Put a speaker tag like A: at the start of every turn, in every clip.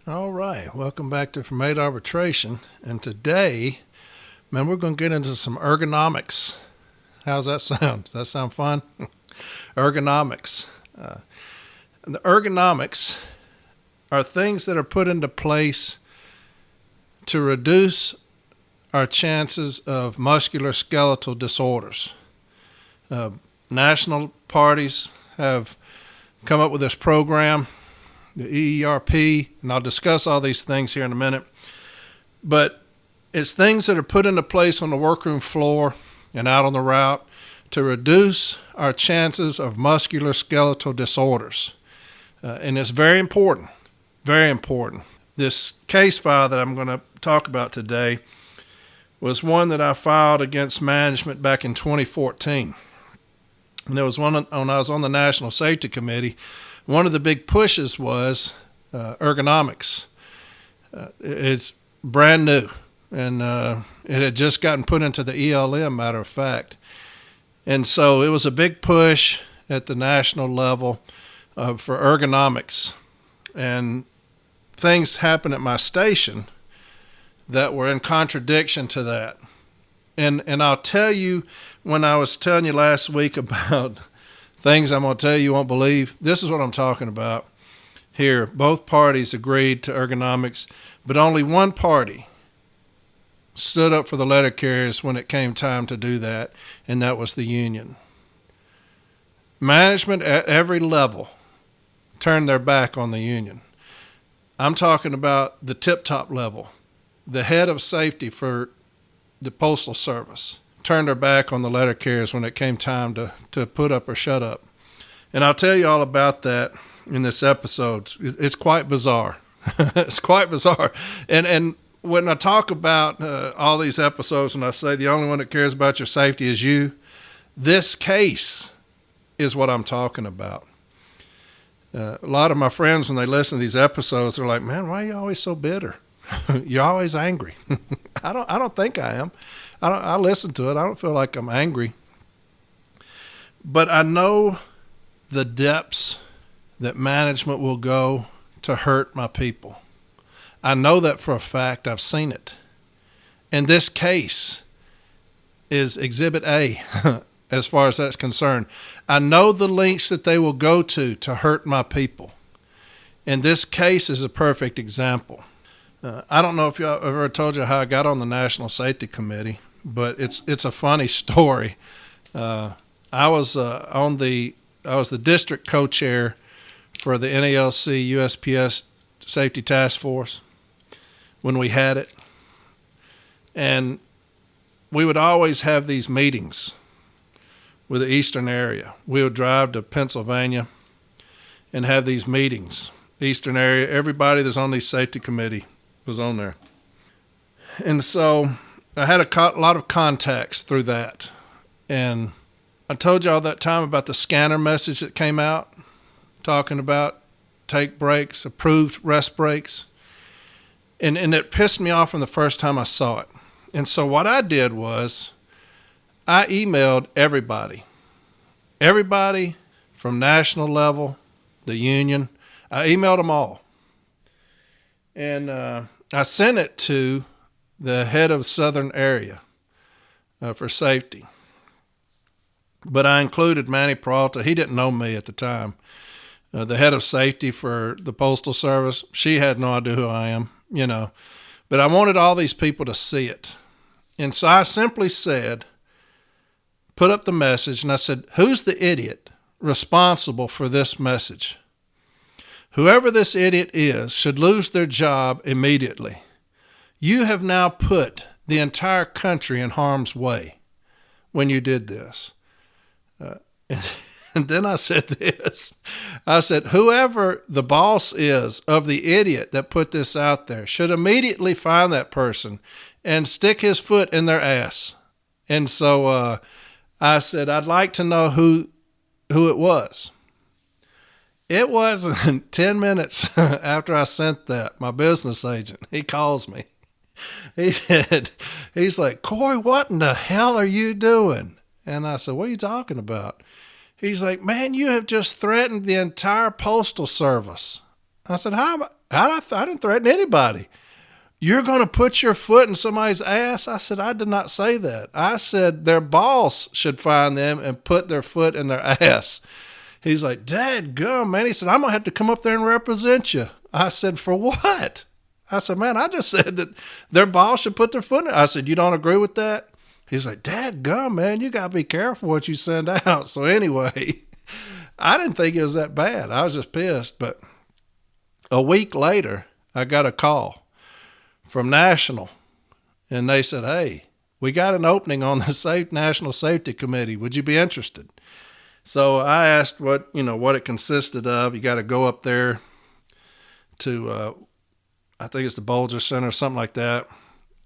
A: All right, welcome back to From 8 Arbitration. And today, man, we're going to get into some ergonomics. How's that sound? Does that sound fun? Ergonomics. The ergonomics are things that are put into place to reduce our chances of musculoskeletal disorders. National parties have come up with this program, the EERP, and I'll discuss all these things here in a minute. But it's things that are put into place on the workroom floor and out on the route to reduce our chances of musculoskeletal disorders. And it's very important, very important. This case file that I'm going to talk about today was one that I filed against management back in 2014. And there was one when I was on the National Safety Committee. One of the big pushes was ergonomics. It's brand new, and it had just gotten put into the ELM, matter of fact. And so it was a big push at the national level for ergonomics. And things happened at my station that were in contradiction to that. And I'll tell you, when I was telling you last week about things I'm going to tell you won't believe, this is what I'm talking about here. Both parties agreed to ergonomics, but only one party stood up for the letter carriers when it came time to do that, and that was the union. Management at every level turned their back on the union. I'm talking about the tip-top level. The head of safety for the Postal Service turned their back on the letter carriers when it came time to put up or shut up. And I'll tell you all about that in this episode. It's quite bizarre. It's quite bizarre. And when I talk about all these episodes and I say the only one that cares about your safety is you, this case is what I'm talking about. A lot of my friends, when they listen to these episodes, they're like, man, why are you always so bitter? You're always angry. I don't think I am. I listen to it. I don't feel like I'm angry. But I know the depths that management will go to hurt my people. I know that for a fact. I've seen it. And this case is Exhibit A as far as that's concerned. I know the lengths that they will go to hurt my people. And this case is a perfect example. I don't know if y'all ever told you how I got on the National Safety Committee, but it's a funny story. I was the district co-chair for the NALC USPS Safety Task Force when we had it, and we would always have these meetings with the eastern area. We would drive to Pennsylvania and have these meetings. Eastern area, everybody that's on the safety committee was on there. And so I had a lot of contacts through that. And I told you all that time about the scanner message that came out talking about take breaks, approved rest breaks. And it pissed me off from the first time I saw it. And so what I did was I emailed everybody from national level, the union. I emailed them all. And I sent it to the head of Southern area for safety. But I included Manny Peralta. He didn't know me at the time. The head of safety for the Postal Service, she had no idea who I am, But I wanted all these people to see it. And so I simply said, put up the message, and I said, who's the idiot responsible for this message? Whoever this idiot is should lose their job immediately. You have now put the entire country in harm's way when you did this. And then I said this. I said, whoever the boss is of the idiot that put this out there should immediately find that person and stick his foot in their ass. And so I said, I'd like to know who it was. It wasn't 10 minutes after I sent that, my business agent, he calls me. He's like, Corey, what in the hell are you doing? And I said, what are you talking about? He's like, man, you have just threatened the entire Postal Service. I said, how I didn't threaten anybody. You're going to put your foot in somebody's ass? I said, I did not say that. I said their boss should find them and put their foot in their ass. He's like, dadgum, man. He said, I'm going to have to come up there and represent you. I said, for what? I said, man, I just said that their boss should put their foot in it. I said, you don't agree with that? He's like, dadgum, man, you got to be careful what you send out. So anyway, I didn't think it was that bad. I was just pissed. But a week later, I got a call from National, and they said, hey, we got an opening on the National Safety Committee. Would you be interested? So I asked what it consisted of. You got to go up there to, I think it's the Bolger Center or something like that.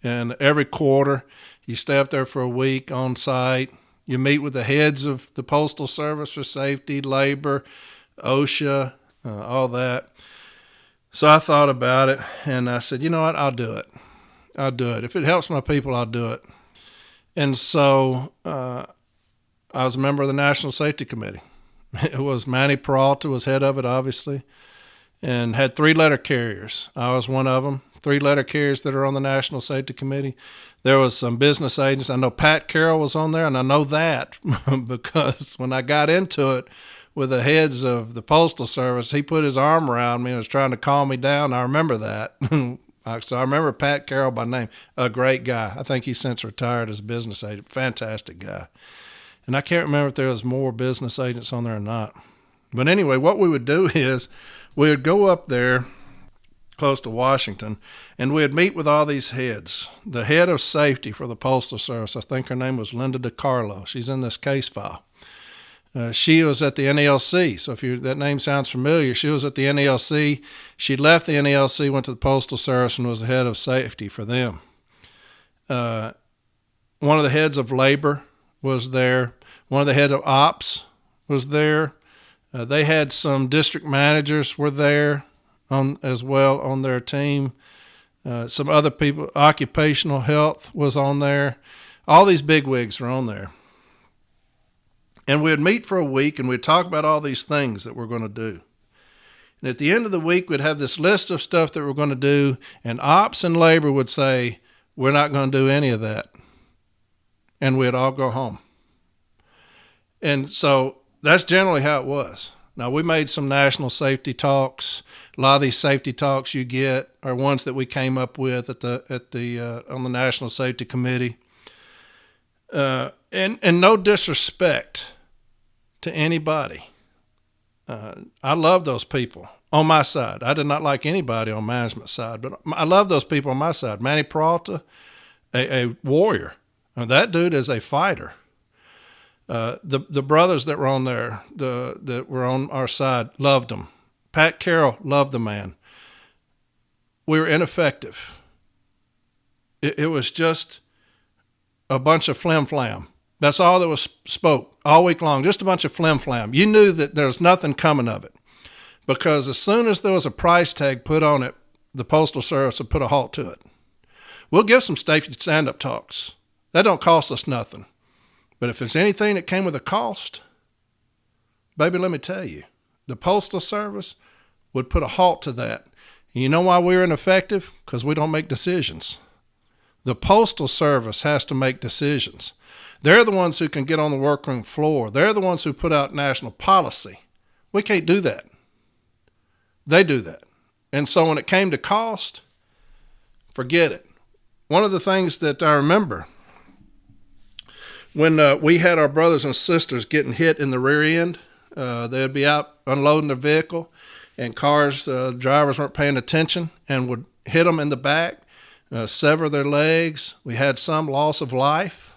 A: And every quarter, you stay up there for a week on site. You meet with the heads of the Postal Service for safety, labor, OSHA, all that. So I thought about it, and I said, you know what, I'll do it. I'll do it. If it helps my people, I'll do it. And so I was a member of the National Safety Committee. It was Manny Peralta was head of it, obviously, and had 3-letter carriers. I was one of them. 3-letter carriers that are on the National Safety Committee. There was some business agents. I know Pat Carroll was on there, and I know that because when I got into it with the heads of the Postal Service, he put his arm around me and was trying to calm me down. I remember that. So I remember Pat Carroll by name, a great guy. I think he's since retired as a business agent. Fantastic guy. And I can't remember if there was more business agents on there or not. But anyway, what we would do is we would go up there close to Washington, and we'd meet with all these heads. The head of safety for the Postal Service, I think her name was Linda DiCarlo. She's in this case file. She was at the NALC, so if that name sounds familiar, she was at the NALC. She left the NALC, went to the Postal Service, and was the head of safety for them. One of the heads of labor was there. One of the head of ops was there. They had some district managers were there as well on their team. Some other people, occupational health was on there. All these bigwigs were on there. And we'd meet for a week, and we'd talk about all these things that we're going to do. And at the end of the week, we'd have this list of stuff that we're going to do, and ops and labor would say, we're not going to do any of that. And we'd all go home. And so that's generally how it was. Now, we made some national safety talks. A lot of these safety talks you get are ones that we came up with on the National Safety Committee. And no disrespect to anybody. I love those people on my side. I did not like anybody on management's side, but I love those people on my side. Manny Peralta, a warrior. That dude is a fighter. The brothers that were on there, that were on our side, loved him. Pat Carroll loved the man. We were ineffective. It was just a bunch of flim-flam. That's all that was spoke all week long, just a bunch of flim-flam. You knew that there was nothing coming of it because as soon as there was a price tag put on it, the Postal Service would put a halt to it. We'll give some safety stand-up talks. That don't cost us nothing. But if there's anything that came with a cost, baby, let me tell you, the Postal Service would put a halt to that. And you know why we're ineffective? Because we don't make decisions. The Postal Service has to make decisions. They're the ones who can get on the workroom floor. They're the ones who put out national policy. We can't do that. They do that. And so when it came to cost, forget it. One of the things that I remember when we had our brothers and sisters getting hit in the rear end, they'd be out unloading their vehicle and cars, drivers weren't paying attention and would hit them in the back, sever their legs. We had some loss of life.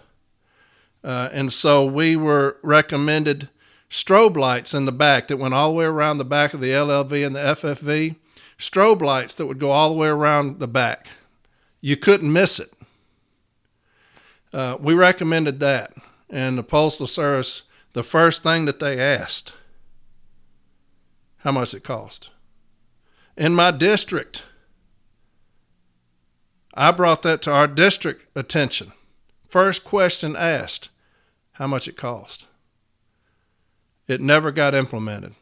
A: And so we were recommended strobe lights in the back that went all the way around the back of the LLV and the FFV, strobe lights that would go all the way around the back. You couldn't miss it. We recommended that. And the Postal Service, the first thing that they asked, how much it cost. In my district, I brought that to our district attention. First question asked, how much it cost. It never got implemented.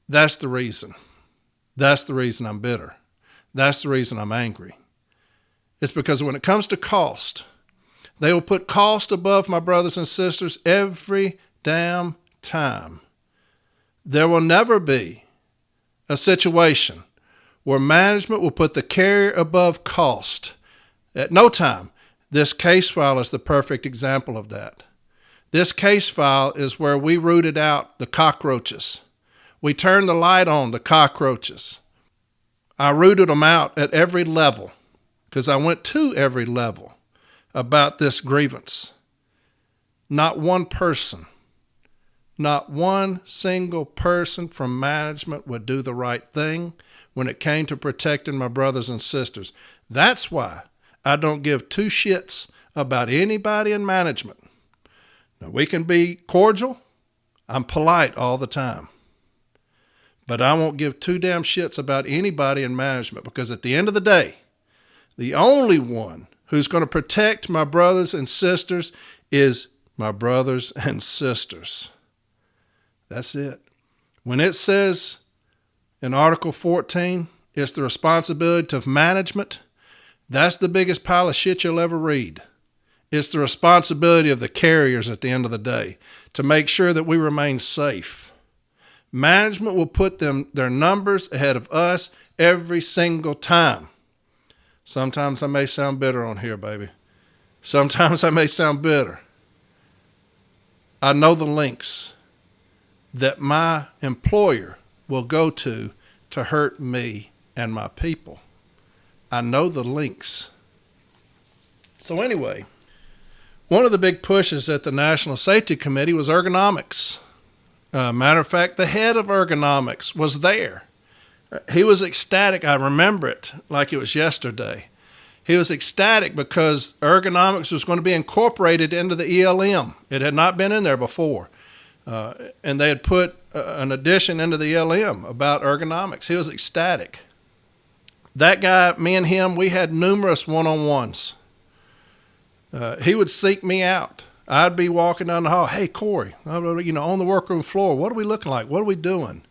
A: That's the reason. That's the reason I'm bitter. That's the reason I'm angry. It's because when it comes to cost, they will put cost above my brothers and sisters every damn time. There will never be a situation where management will put the carrier above cost. At no time. This case file is the perfect example of that. This case file is where we rooted out the cockroaches. We turned the light on the cockroaches. I rooted them out at every level because I went to every level about this grievance. Not one person, not one single person from management would do the right thing when it came to protecting my brothers and sisters. That's why I don't give two shits about anybody in management. Now, we can be cordial. I'm polite all the time. But I won't give two damn shits about anybody in management because at the end of the day, the only one who's going to protect my brothers and sisters is my brothers and sisters. That's it. When it says in Article 14, it's the responsibility of management, that's the biggest pile of shit you'll ever read. It's the responsibility of the carriers at the end of the day to make sure that we remain safe. Management will put their numbers ahead of us every single time. Sometimes I may sound bitter on here, baby. Sometimes I may sound bitter. I know the lengths that my employer will go to hurt me and my people. I know the lengths. So anyway, one of the big pushes at the National Safety Committee was ergonomics. Matter of fact, the head of ergonomics was there. He was ecstatic. I remember it like it was yesterday. He was ecstatic because ergonomics was going to be incorporated into the ELM. It had not been in there before. And they had put an addition into the ELM about ergonomics. He was ecstatic. That guy, me and him, we had numerous one-on-ones. He would seek me out. I'd be walking down the hall. Hey, Corey, on the workroom floor, what are we looking like? What are we doing?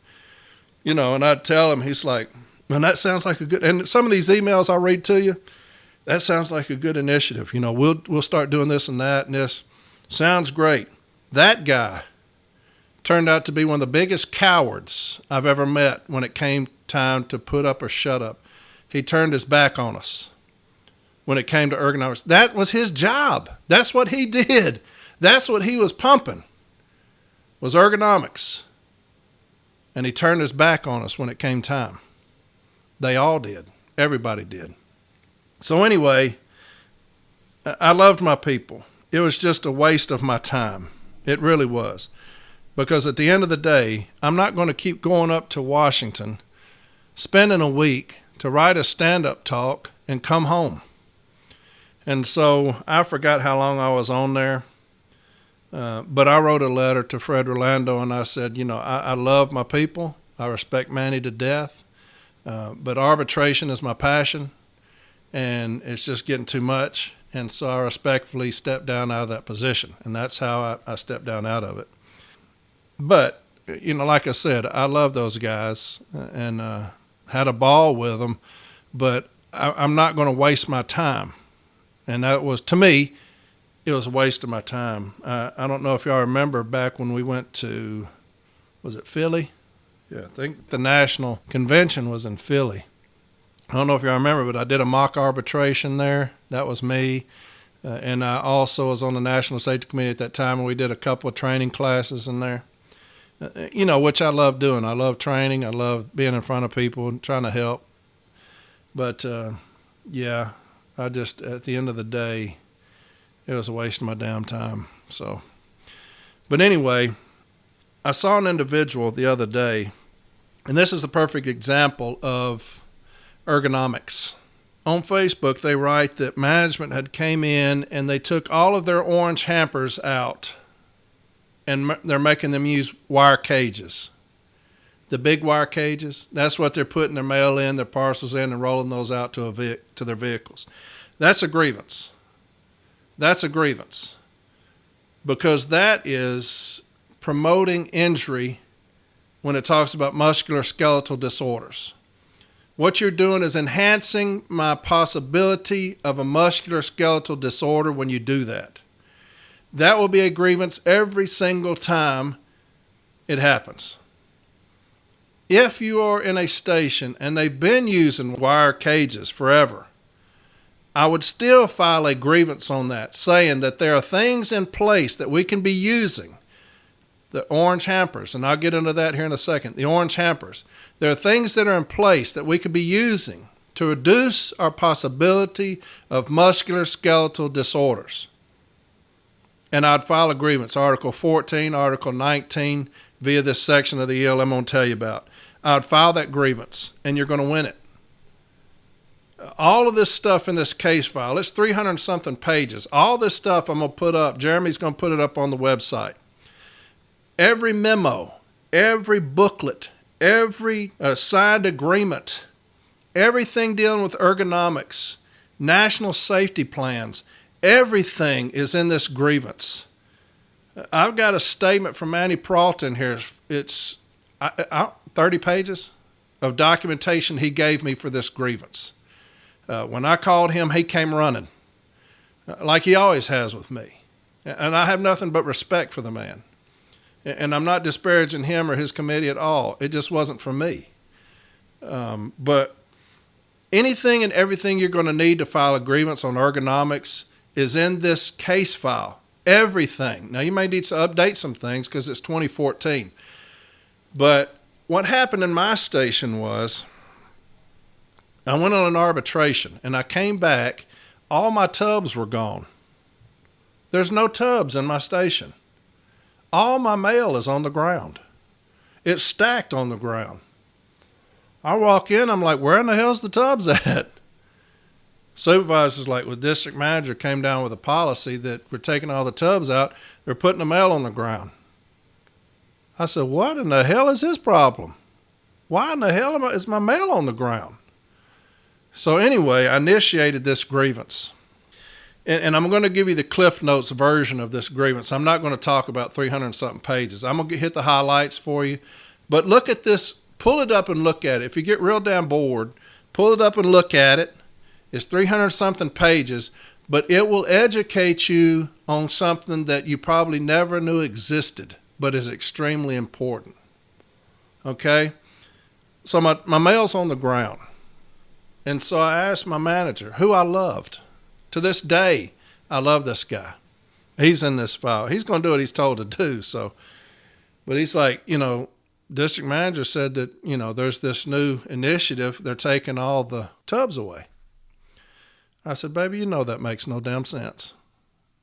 A: And I'd tell him, he's like, man, that sounds like a good, and some of these emails I'll read to you, that sounds like a good initiative. We'll start doing this and that and this. Sounds great. That guy turned out to be one of the biggest cowards I've ever met when it came time to put up or shut up. He turned his back on us when it came to ergonomics. That was his job. That's what he did. That's what he was pumping, was ergonomics. And he turned his back on us when it came time. They all did. Everybody did. So anyway, I loved my people. It was just a waste of my time. It really was. Because at the end of the day, I'm not going to keep going up to Washington, spending a week to write a stand-up talk and come home. And so I forgot how long I was on there. But I wrote a letter to Fred Rolando and I said, I love my people. I respect Manny to death. But arbitration is my passion and it's just getting too much. And so I respectfully stepped down out of that position. And that's how I stepped down out of it. But, like I said, I love those guys and had a ball with them. But I'm not going to waste my time. And that was, to me, it was a waste of my time. I don't know if y'all remember back when we went to, was it Philly? Yeah, I think the national convention was in Philly. I don't know if y'all remember, but I did a mock arbitration there. That was me. And I also was on the National Safety Committee at that time, and we did a couple of training classes in there, which I love doing. I love training. I love being in front of people and trying to help. But, yeah, I just, at the end of the day, it was a waste of my damn time. So, but anyway, I saw an individual the other day, and this is a perfect example of ergonomics. On Facebook, they write that management had came in and they took all of their orange hampers out, and they're making them use wire cages. The big wire cages, that's what they're putting their mail in, their parcels in, and rolling those out to their vehicles. That's a grievance. That's a grievance. Because that is promoting injury when it talks about musculoskeletal disorders. What you're doing is enhancing my possibility of a musculoskeletal disorder when you do that. That will be a grievance every single time it happens. If you are in a station and they've been using wire cages forever, I would still file a grievance on that, saying that there are things in place that we can be using. The orange hampers, and I'll get into that here in a second, the orange hampers. There are things that are in place that we could be using to reduce our possibility of musculoskeletal disorders. And I'd file a grievance, Article 14, Article 19, via this section of the EL I'm going to tell you about. I'd file that grievance, and you're going to win it. All of this stuff in this case file, it's 300-something pages. All this stuff I'm going to put up, Jeremy's going to put it up on the website. Every memo, every booklet, every signed agreement, everything dealing with ergonomics, national safety plans, everything is in this grievance. I've got a statement from Manny Pralton here. It's 30 pages of documentation he gave me for this grievance. When I called him, he came running, like he always has with me. And I have nothing but respect for the man. And I'm not disparaging him or his committee at all. It just wasn't for me. But anything and everything you're going to need to file a grievance on ergonomics is in this case file. Everything. Now, you may need to update some things because it's 2014. But what happened in my station was I went on an arbitration, and I came back. All my tubs were gone. There's no tubs in my station. All my mail is on the ground. It's stacked on the ground. I walk in, I'm like, where in the hell's the tubs at? Supervisor's like, well, district manager came down with a policy that we're taking all the tubs out. They're putting the mail on the ground. I said, what in the hell is his problem? Why in the hell is my mail on the ground? So anyway, I initiated this grievance. And I'm going to give you the Cliff Notes version of this grievance. I'm not going to talk about 300-something pages. I'm going to hit the highlights for you. But look at this. Pull it up and look at it. If you get real damn bored, pull it up and look at it. It's 300-something pages, but it will educate you on something that you probably never knew existed, but is extremely important. Okay? So my mail's on the ground. And so I asked my manager, who I loved. To this day, I love this guy. He's in this file. He's going to do what he's told to do. So, but he's like, district manager said that, there's this new initiative. They're taking all the tubs away. I said, baby, that makes no damn sense.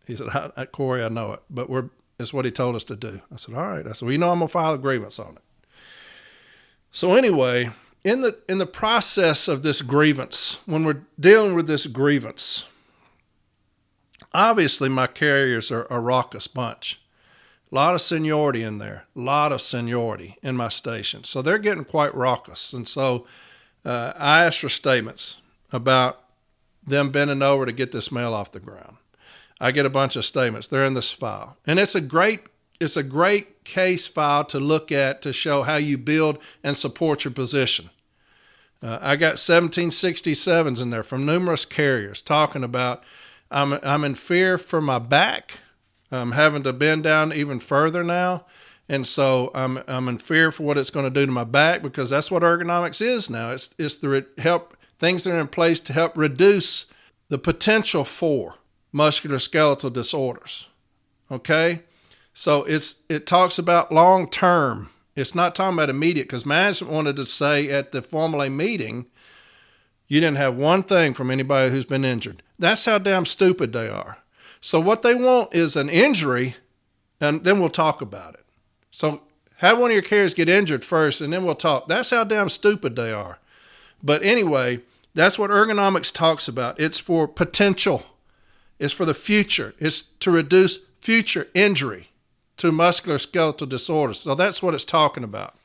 A: He said, Corey, I know it, but it's what he told us to do. I said, all right. I said, well, I'm going to file a grievance on it. So anyway, in the process of this grievance, when we're dealing with this grievance, obviously my carriers are a raucous bunch. A lot of seniority in there, a lot of seniority in my station. So they're getting quite raucous. And so I asked for statements about them bending over to get this mail off the ground. I get a bunch of statements. They're in this file. And it's a great case file to look at to show how you build and support your position. I got 1767s in there from numerous carriers talking about I'm in fear for my back. I'm having to bend down even further now. And so I'm in fear for what it's going to do to my back, because that's what ergonomics is now. It's the help things that are in place to help reduce the potential for musculoskeletal disorders. Okay? So it talks about long term. It's not talking about immediate, because management wanted to say at the Formula A meeting, you didn't have one thing from anybody who's been injured. That's how damn stupid they are. So what they want is an injury, and then we'll talk about it. So have one of your carriers get injured first, and then we'll talk. That's how damn stupid they are. But anyway, that's what ergonomics talks about. It's for potential. It's for the future. It's to reduce future injury to musculoskeletal disorders. So that's what it's talking about.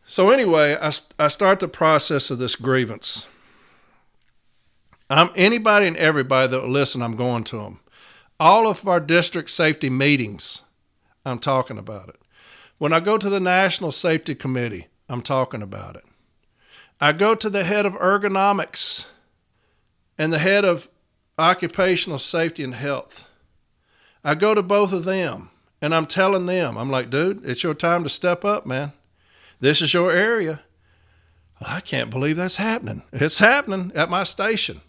A: So anyway, I start the process of this grievance. Anybody and everybody that will listen, I'm going to them. All of our district safety meetings, I'm talking about it. When I go to the National Safety Committee, I'm talking about it. I go to the head of ergonomics and the head of occupational safety and health. I go to both of them and I'm telling them, I'm like, dude, it's your time to step up, man. This is your area. Well, I can't believe that's happening. It's happening at my station.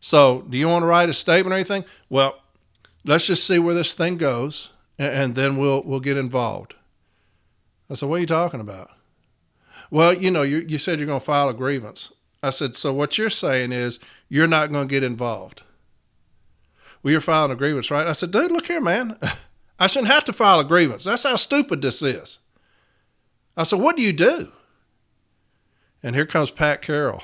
A: So do you want to write a statement or anything? Well, let's just see where this thing goes, and then we'll get involved. I said, what are you talking about? Well, you said you're going to file a grievance. I said, so what you're saying is you're not going to get involved. Well, you're filing a grievance, right? I said, dude, look here, man. I shouldn't have to file a grievance. That's how stupid this is. I said, what do you do? And here comes Pat Carroll.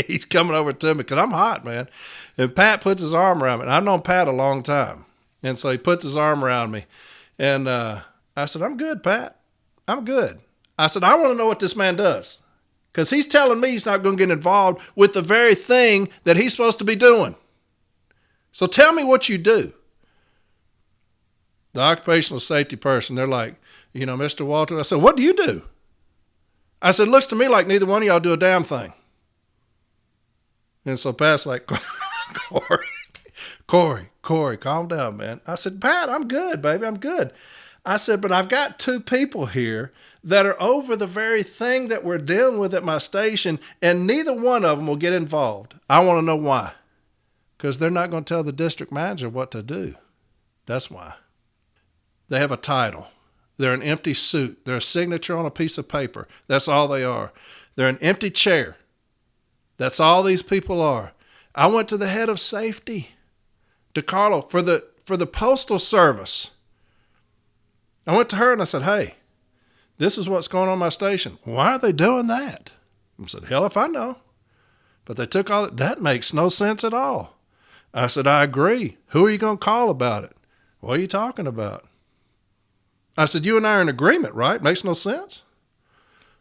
A: He's coming over to me because I'm hot, man. And Pat puts his arm around me. And I've known Pat a long time. And so he puts his arm around me. And I said, I'm good, Pat. I'm good. I said, I want to know what this man does. Because he's telling me he's not going to get involved with the very thing that he's supposed to be doing. So tell me what you do. The occupational safety person, they're like, Mr. Walton. I said, what do you do? I said, it looks to me like neither one of y'all do a damn thing. And so Pat's like, Corey, calm down, man. I said, Pat, I'm good, baby. I'm good. I said, but I've got two people here that are over the very thing that we're dealing with at my station, and neither one of them will get involved. I want to know why. Because they're not going to tell the district manager what to do. That's why. They have a title. They're an empty suit. They're a signature on a piece of paper. That's all they are. They're an empty chair. That's all these people are. I went to the head of safety, DeCarlo, for the Postal Service. I went to her and I said, hey, this is what's going on in my station. Why are they doing that? I said, hell if I know. But they took all that makes no sense at all. I said, I agree. Who are you going to call about it? What are you talking about? I said, you and I are in agreement, right? Makes no sense.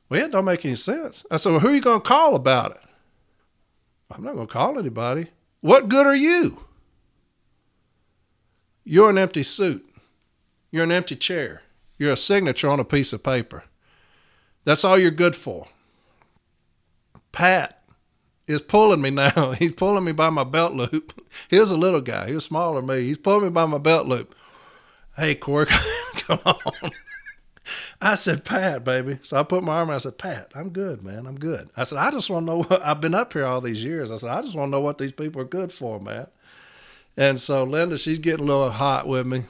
A: Well, it don't make any sense. I said, well, who are you going to call about it? I'm not going to call anybody. What good are you? You're an empty suit. You're an empty chair. You're a signature on a piece of paper. That's all you're good for. Pat is pulling me now. He's pulling me by my belt loop. He was a little guy. He was smaller than me. He's pulling me by my belt loop. Hey, Corey, come on. I said, Pat, baby. So I put my arm around. I said, Pat, I'm good, man. I'm good. I said, I just want to know what, I've been up here all these years. I said, I just want to know what these people are good for, man. And so Linda, she's getting a little hot with me.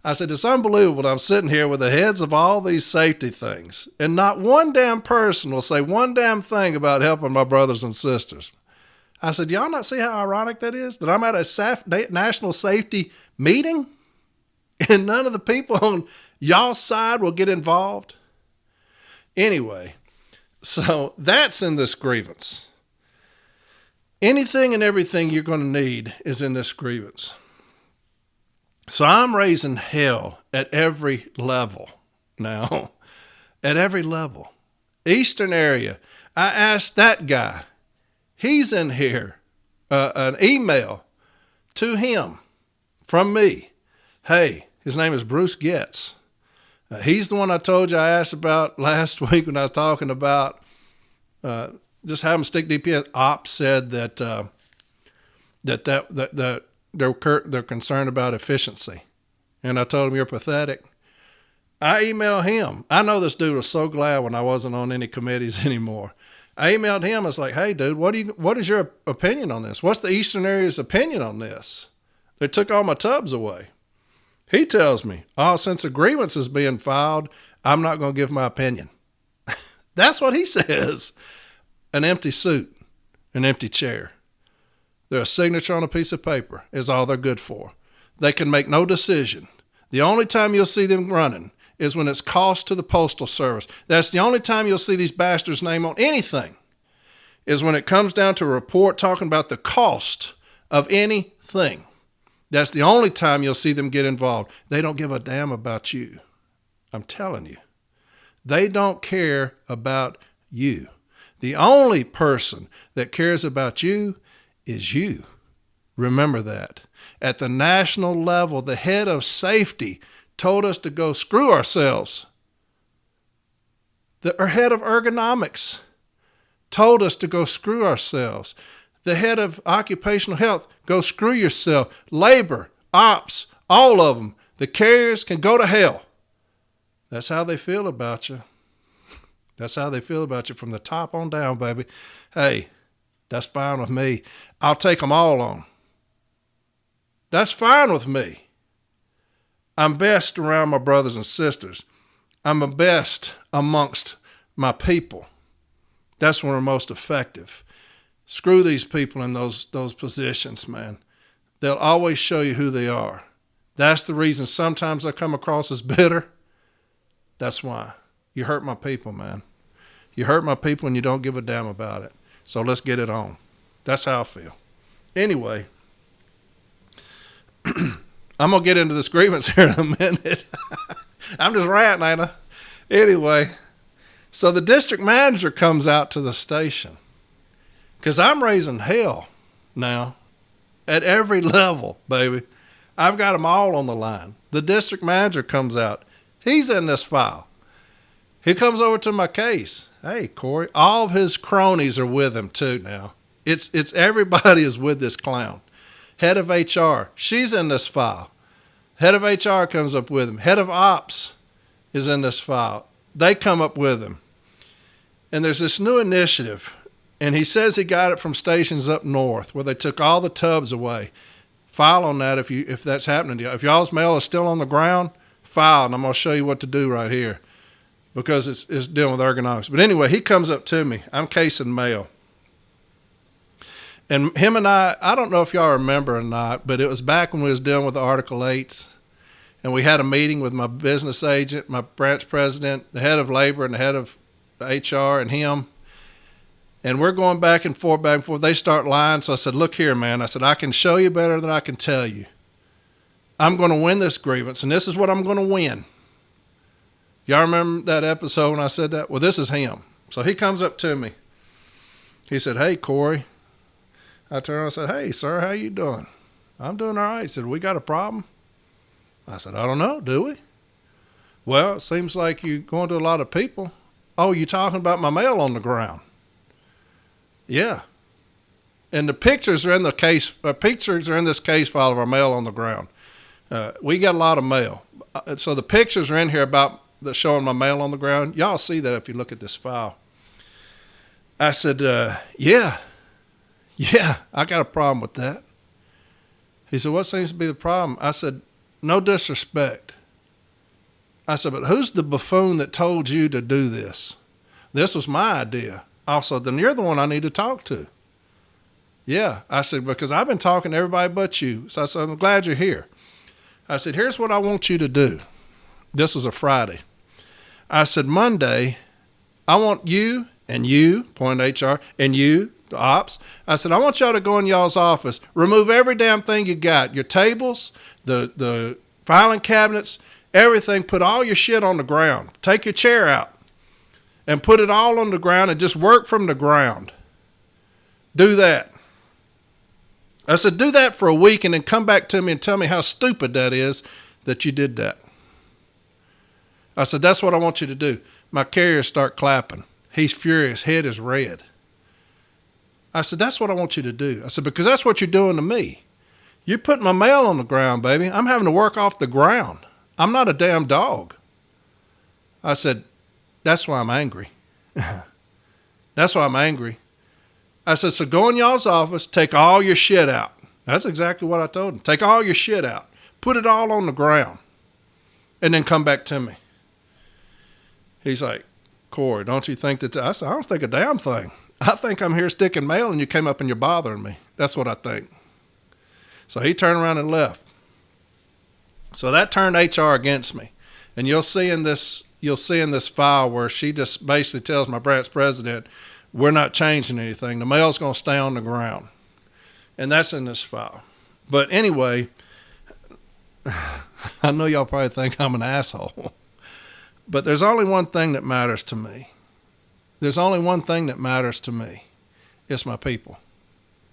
A: I said, it's unbelievable. I'm sitting here with the heads of all these safety things, and not one damn person will say one damn thing about helping my brothers and sisters. I said, y'all not see how ironic that is? That I'm at a national safety meeting, and none of the people on y'all's side will get involved? Anyway, so that's in this grievance. Anything and everything you're going to need is in this grievance. So I'm raising hell at every level now. At every level. Eastern area. I asked that guy. He's in here. An email to him from me. Hey, his name is Bruce Getz. He's the one I told you I asked about last week when I was talking about just having stick DPS. Ops said that they're concerned about efficiency, and I told him you're pathetic. I emailed him. I know this dude was so glad when I wasn't on any committees anymore. I emailed him. I was like, hey, dude, what is your opinion on this? What's the Eastern area's opinion on this? They took all my tubs away. He tells me, since a grievance is being filed, I'm not going to give my opinion. That's what he says. An empty suit, an empty chair. They're a signature on a piece of paper is all they're good for. They can make no decision. The only time you'll see them running is when it's cost to the Postal Service. That's the only time you'll see these bastards' name on anything, is when it comes down to a report talking about the cost of anything. That's the only time you'll see them get involved. They don't give a damn about you. I'm telling you. They don't care about you. The only person that cares about you is you. Remember that. At the national level, the head of safety told us to go screw ourselves. Our head of ergonomics told us to go screw ourselves. The head of occupational health, go screw yourself. Labor, ops, all of them. The carriers can go to hell. That's how they feel about you. That's how they feel about you from the top on down, baby. Hey, that's fine with me. I'll take them all on. That's fine with me. I'm best around my brothers and sisters. I'm the best amongst my people. That's when we're most effective. Screw these people in those positions, man. They'll always show you who they are. That's the reason sometimes I come across as bitter. That's why. You hurt my people, man. You hurt my people and you don't give a damn about it. So let's get it on. That's how I feel. Anyway, I'm going to get into this grievance here in a minute. I'm just ranting, ain't I? Anyway, so the district manager comes out to the station because I'm raising hell now at every level, baby. I've got them all on the line. The district manager comes out. He's in this file. He comes over to my case. Hey, Corey, all of his cronies are with him too now. It's everybody is with this clown. Head of HR, she's in this file. Head of HR comes up with him. Head of ops is in this file. They come up with him. And there's this new initiative, and he says he got it from stations up north where they took all the tubs away. File on that if that's happening to you. If y'all's mail is still on the ground, file, and I'm going to show you what to do right here because it's dealing with ergonomics. But anyway, he comes up to me. I'm casing mail. And him and I don't know if y'all remember or not, but it was back when we was dealing with the Article 8s. And we had a meeting with my business agent, my branch president, the head of labor, and the head of HR, and him. And we're going back and forth, back and forth. They start lying. So I said, look here, man. I said, I can show you better than I can tell you. I'm going to win this grievance, and this is what I'm going to win. Y'all remember that episode when I said that? Well, this is him. So he comes up to me. He said, hey, Corey. I turned around and said, hey, sir, how you doing? I'm doing all right. He said, we got a problem? I said, I don't know, do we? Well, it seems like you're going to a lot of people. Oh, you talking about my mail on the ground? Yeah. And the pictures are in the case. Pictures are in this case file of our mail on the ground. We got a lot of mail. So the pictures are in here about showing my mail on the ground. Y'all see that if you look at this file. I said, yeah, I got a problem with that. He said, what seems to be the problem? I said, no disrespect. I said, but who's the buffoon that told you to do this? This was my idea. Also, then you're the one I need to talk to. Yeah. I said, because I've been talking to everybody but you. So I said, I'm glad you're here. I said, here's what I want you to do. This was a Friday. I said, Monday, I want you, point HR, and you, the ops. I said, I want y'all to go in y'all's office, remove every damn thing you got, your tables, the filing cabinets, everything, put all your shit on the ground. Take your chair out and put it all on the ground and just work from the ground. Do that. I said, do that for a week and then come back to me and tell me how stupid that is that you did that. I said, that's what I want you to do. My carriers start clapping. He's furious. Head is red. I said, that's what I want you to do. I said, because that's what you're doing to me. You're putting my mail on the ground, baby. I'm having to work off the ground. I'm not a damn dog. I said, that's why I'm angry. That's why I'm angry. I said, so go in y'all's office, take all your shit out. That's exactly what I told him. Take all your shit out. Put it all on the ground. And then come back to me. He's like, Corey, don't you think that... I said, I don't think a damn thing. I think I'm here sticking mail and you came up and you're bothering me. That's what I think. So he turned around and left. So that turned HR against me. And you'll see in this file where she just basically tells my branch president, we're not changing anything. The mail's going to stay on the ground. And that's in this file. But anyway, I know y'all probably think I'm an asshole. But there's only one thing that matters to me. There's only one thing that matters to me. It's my people.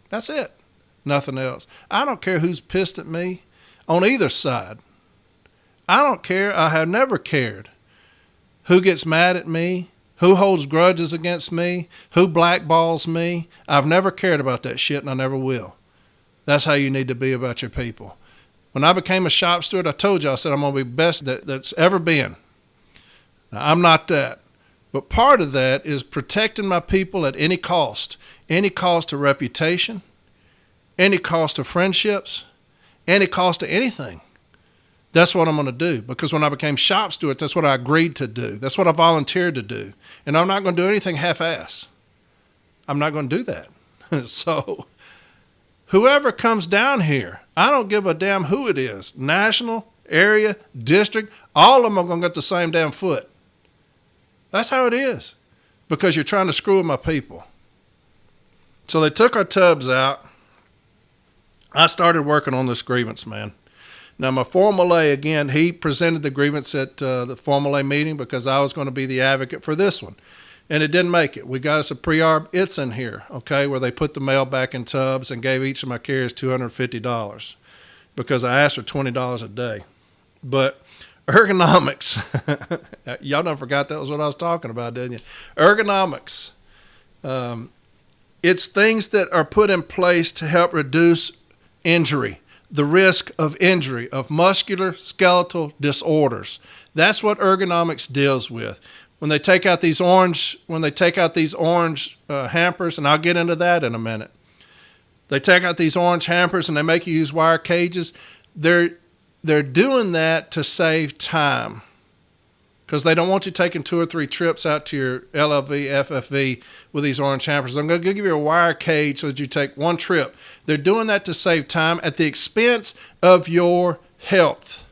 A: That's it. Nothing else. I don't care who's pissed at me on either side. I don't care. I have never cared who gets mad at me, who holds grudges against me, who blackballs me. I've never cared about that shit, and I never will. That's how you need to be about your people. When I became a shop steward, I told you, I said I'm going to be best that's ever been. Now, I'm not that. But part of that is protecting my people at any cost of reputation, any cost of friendships, any cost of anything. That's what I'm going to do, because when I became shop steward, that's what I agreed to do. That's what I volunteered to do. And I'm not going to do anything half-ass. I'm not going to do that. So whoever comes down here, I don't give a damn who it is, national, area, district, all of them are going to get the same damn foot. That's how it is, because you're trying to screw with my people. So they took our tubs out. I started working on this grievance, man. Now, my formal A, again, he presented the grievance at the formal A meeting because I was going to be the advocate for this one. And it didn't make it. We got us a pre-arb. It's in here, okay, where they put the mail back in tubs and gave each of my carriers $250 because I asked for $20 a day. But ergonomics, y'all don't forgot that was what I was talking about, didn't you? Ergonomics. It's things that are put in place to help reduce injury, the risk of injury, of musculoskeletal disorders. That's what ergonomics deals with. When they take out these orange hampers, and I'll get into that in a minute. They take out these orange hampers and they make you use wire cages. They're doing that to save time, because they don't want you taking 2 or 3 trips out to your LLV, FFV with these orange hampers. I'm going to give you a wire cage so that you take 1 trip. They're doing that to save time at the expense of your health.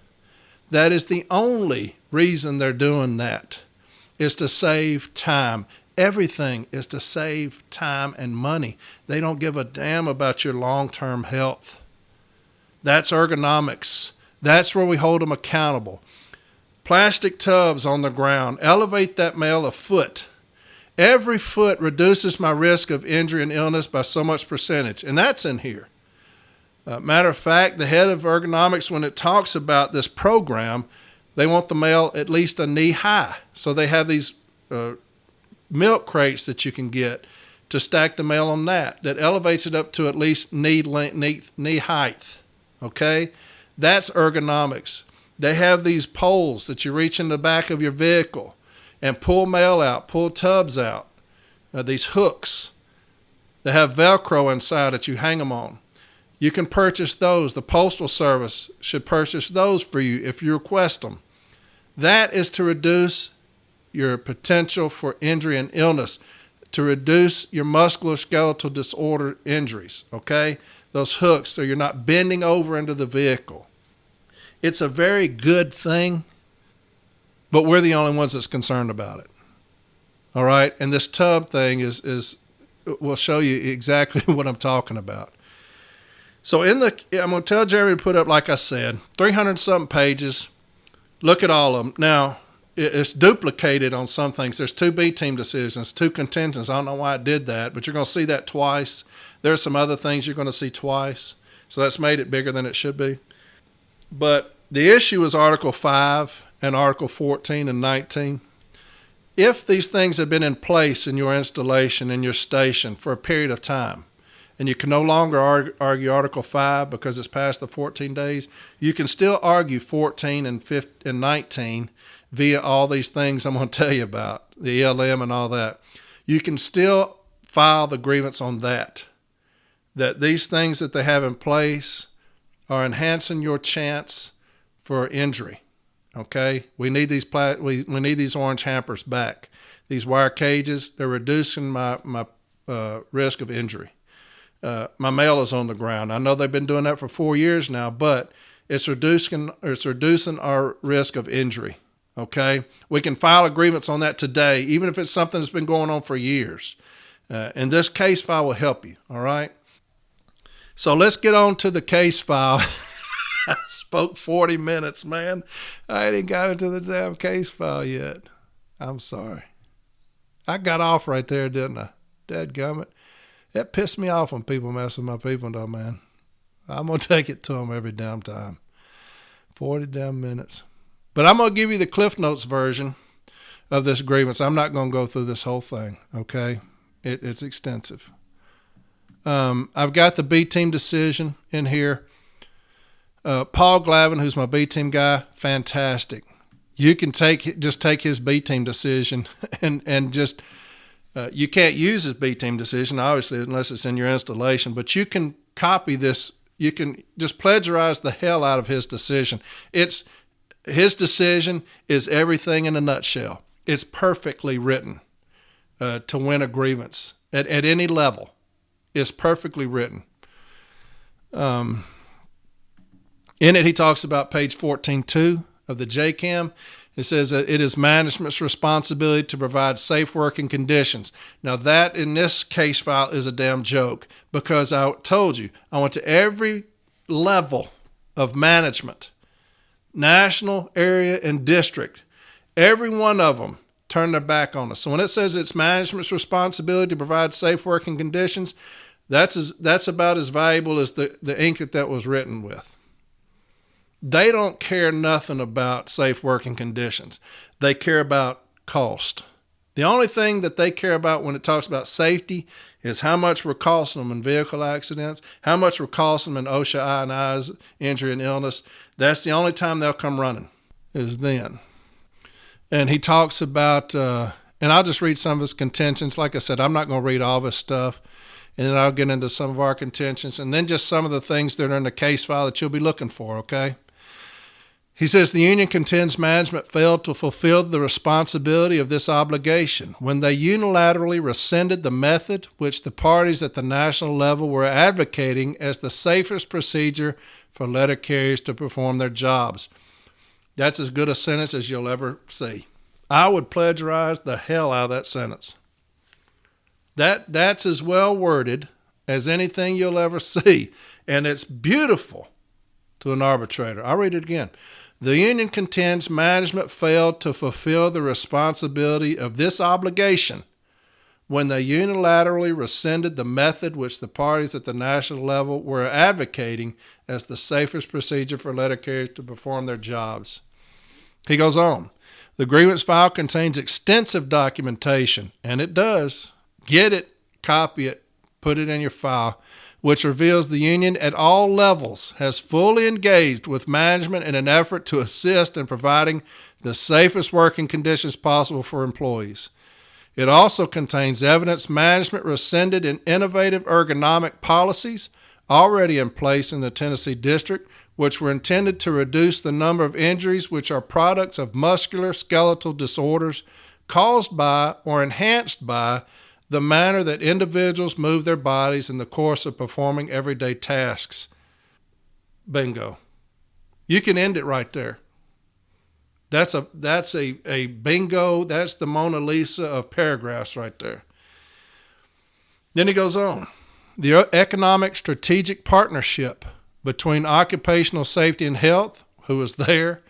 A: That is the only reason they're doing that, is to save time. Everything is to save time and money. They don't give a damn about your long-term health. That's ergonomics. That's where we hold them accountable. Plastic tubs on the ground. Elevate that mail a foot. Every foot reduces my risk of injury and illness by so much percentage. And that's in here. Matter of fact, the head of ergonomics, when it talks about this program, they want the mail at least a knee high. So they have these milk crates that you can get to stack the mail on that elevates it up to at least knee height. Okay? That's ergonomics. They have these poles that you reach in the back of your vehicle and pull mail out, pull tubs out. These hooks. They have Velcro inside that you hang them on. You can purchase those. The Postal Service should purchase those for you if you request them. That is to reduce your potential for injury and illness, to reduce your musculoskeletal disorder injuries, okay? Those hooks, so you're not bending over into the vehicle. It's a very good thing, but we're the only ones that's concerned about it. All right? And this tub thing will show you exactly what I'm talking about. So I'm going to tell Jerry to put up, like I said, 300-something pages. Look at all of them. Now, it's duplicated on some things. There's 2 B-team decisions, 2 contentions. I don't know why it did that, but you're going to see that twice. There's some other things you're going to see twice. So that's made it bigger than it should be. But the issue is Article 5 and Article 14 and 19. If these things have been in place in your installation, in your station for a period of time, and you can no longer argue Article 5 because it's past the 14 days, you can still argue 14 and 19 via all these things I'm going to tell you about, the ELM and all that. You can still file the grievance on that these things that they have in place are enhancing your chance for injury. Okay? We need these we need these orange hampers back. These wire cages, they're reducing my risk of injury. My mail is on the ground. I know they've been doing that for 4 years now, but it's reducing our risk of injury. Okay? We can file a grievance on that today, even if it's something that's been going on for years. And this case file will help you. All right? So let's get on to the case file. I spoke 40 minutes, man. I ain't even got into the damn case file yet. I'm sorry. I got off right there, didn't I? Dadgummit. That pissed me off when people mess with my people, though, man. I'm going to take it to them every damn time. 40 damn minutes. But I'm going to give you the Cliff Notes version. of this grievance. I'm not going to go through this whole thing, okay? It's extensive. I've got the B team decision in here. Paul Glavin, who's my B team guy, fantastic. You can take his B team decision and just you can't use his B team decision, obviously, unless it's in your installation, but you can copy this. You can just plagiarize the hell out of his decision. His decision is everything in a nutshell. It's perfectly written to win a grievance at any level. It's perfectly written. In it, he talks about page 14.2 of the JCAM. It says that it is management's responsibility to provide safe working conditions. Now that in this case file is a damn joke, because I told you, I went to every level of management, national, area, and district. Every one of them turned their back on us. So when it says it's management's responsibility to provide safe working conditions, that's about as valuable as the ink that was written with. They don't care nothing about safe working conditions. They care about cost. The only thing that they care about when it talks about safety is how much we're costing them in vehicle accidents, how much we're costing them in OSHA I&I's injury and illness. That's the only time they'll come running, is then. And he talks about, and I'll just read some of his contentions. Like I said, I'm not going to read all of his stuff. And then I'll get into some of our contentions and then just some of the things that are in the case file that you'll be looking for, okay? He says the union contends management failed to fulfill the responsibility of this obligation when they unilaterally rescinded the method which the parties at the national level were advocating as the safest procedure for letter carriers to perform their jobs. That's as good a sentence as you'll ever see. I would plagiarize the hell out of that sentence. That's as well worded as anything you'll ever see, and it's beautiful to an arbitrator. I'll read it again. The union contends management failed to fulfill the responsibility of this obligation when they unilaterally rescinded the method which the parties at the national level were advocating as the safest procedure for letter carriers to perform their jobs. He goes on. The grievance file contains extensive documentation, and it does. Get it, copy it, put it in your file, which reveals the union at all levels has fully engaged with management in an effort to assist in providing the safest working conditions possible for employees. It also contains evidence management rescinded in innovative ergonomic policies already in place in the Tennessee District, which were intended to reduce the number of injuries which are products of musculoskeletal disorders caused by or enhanced by the manner that individuals move their bodies in the course of performing everyday tasks. Bingo. You can end it right there. That's a bingo. That's the Mona Lisa of paragraphs right there. Then he goes on. The economic strategic partnership between Occupational Safety and Health, who was there,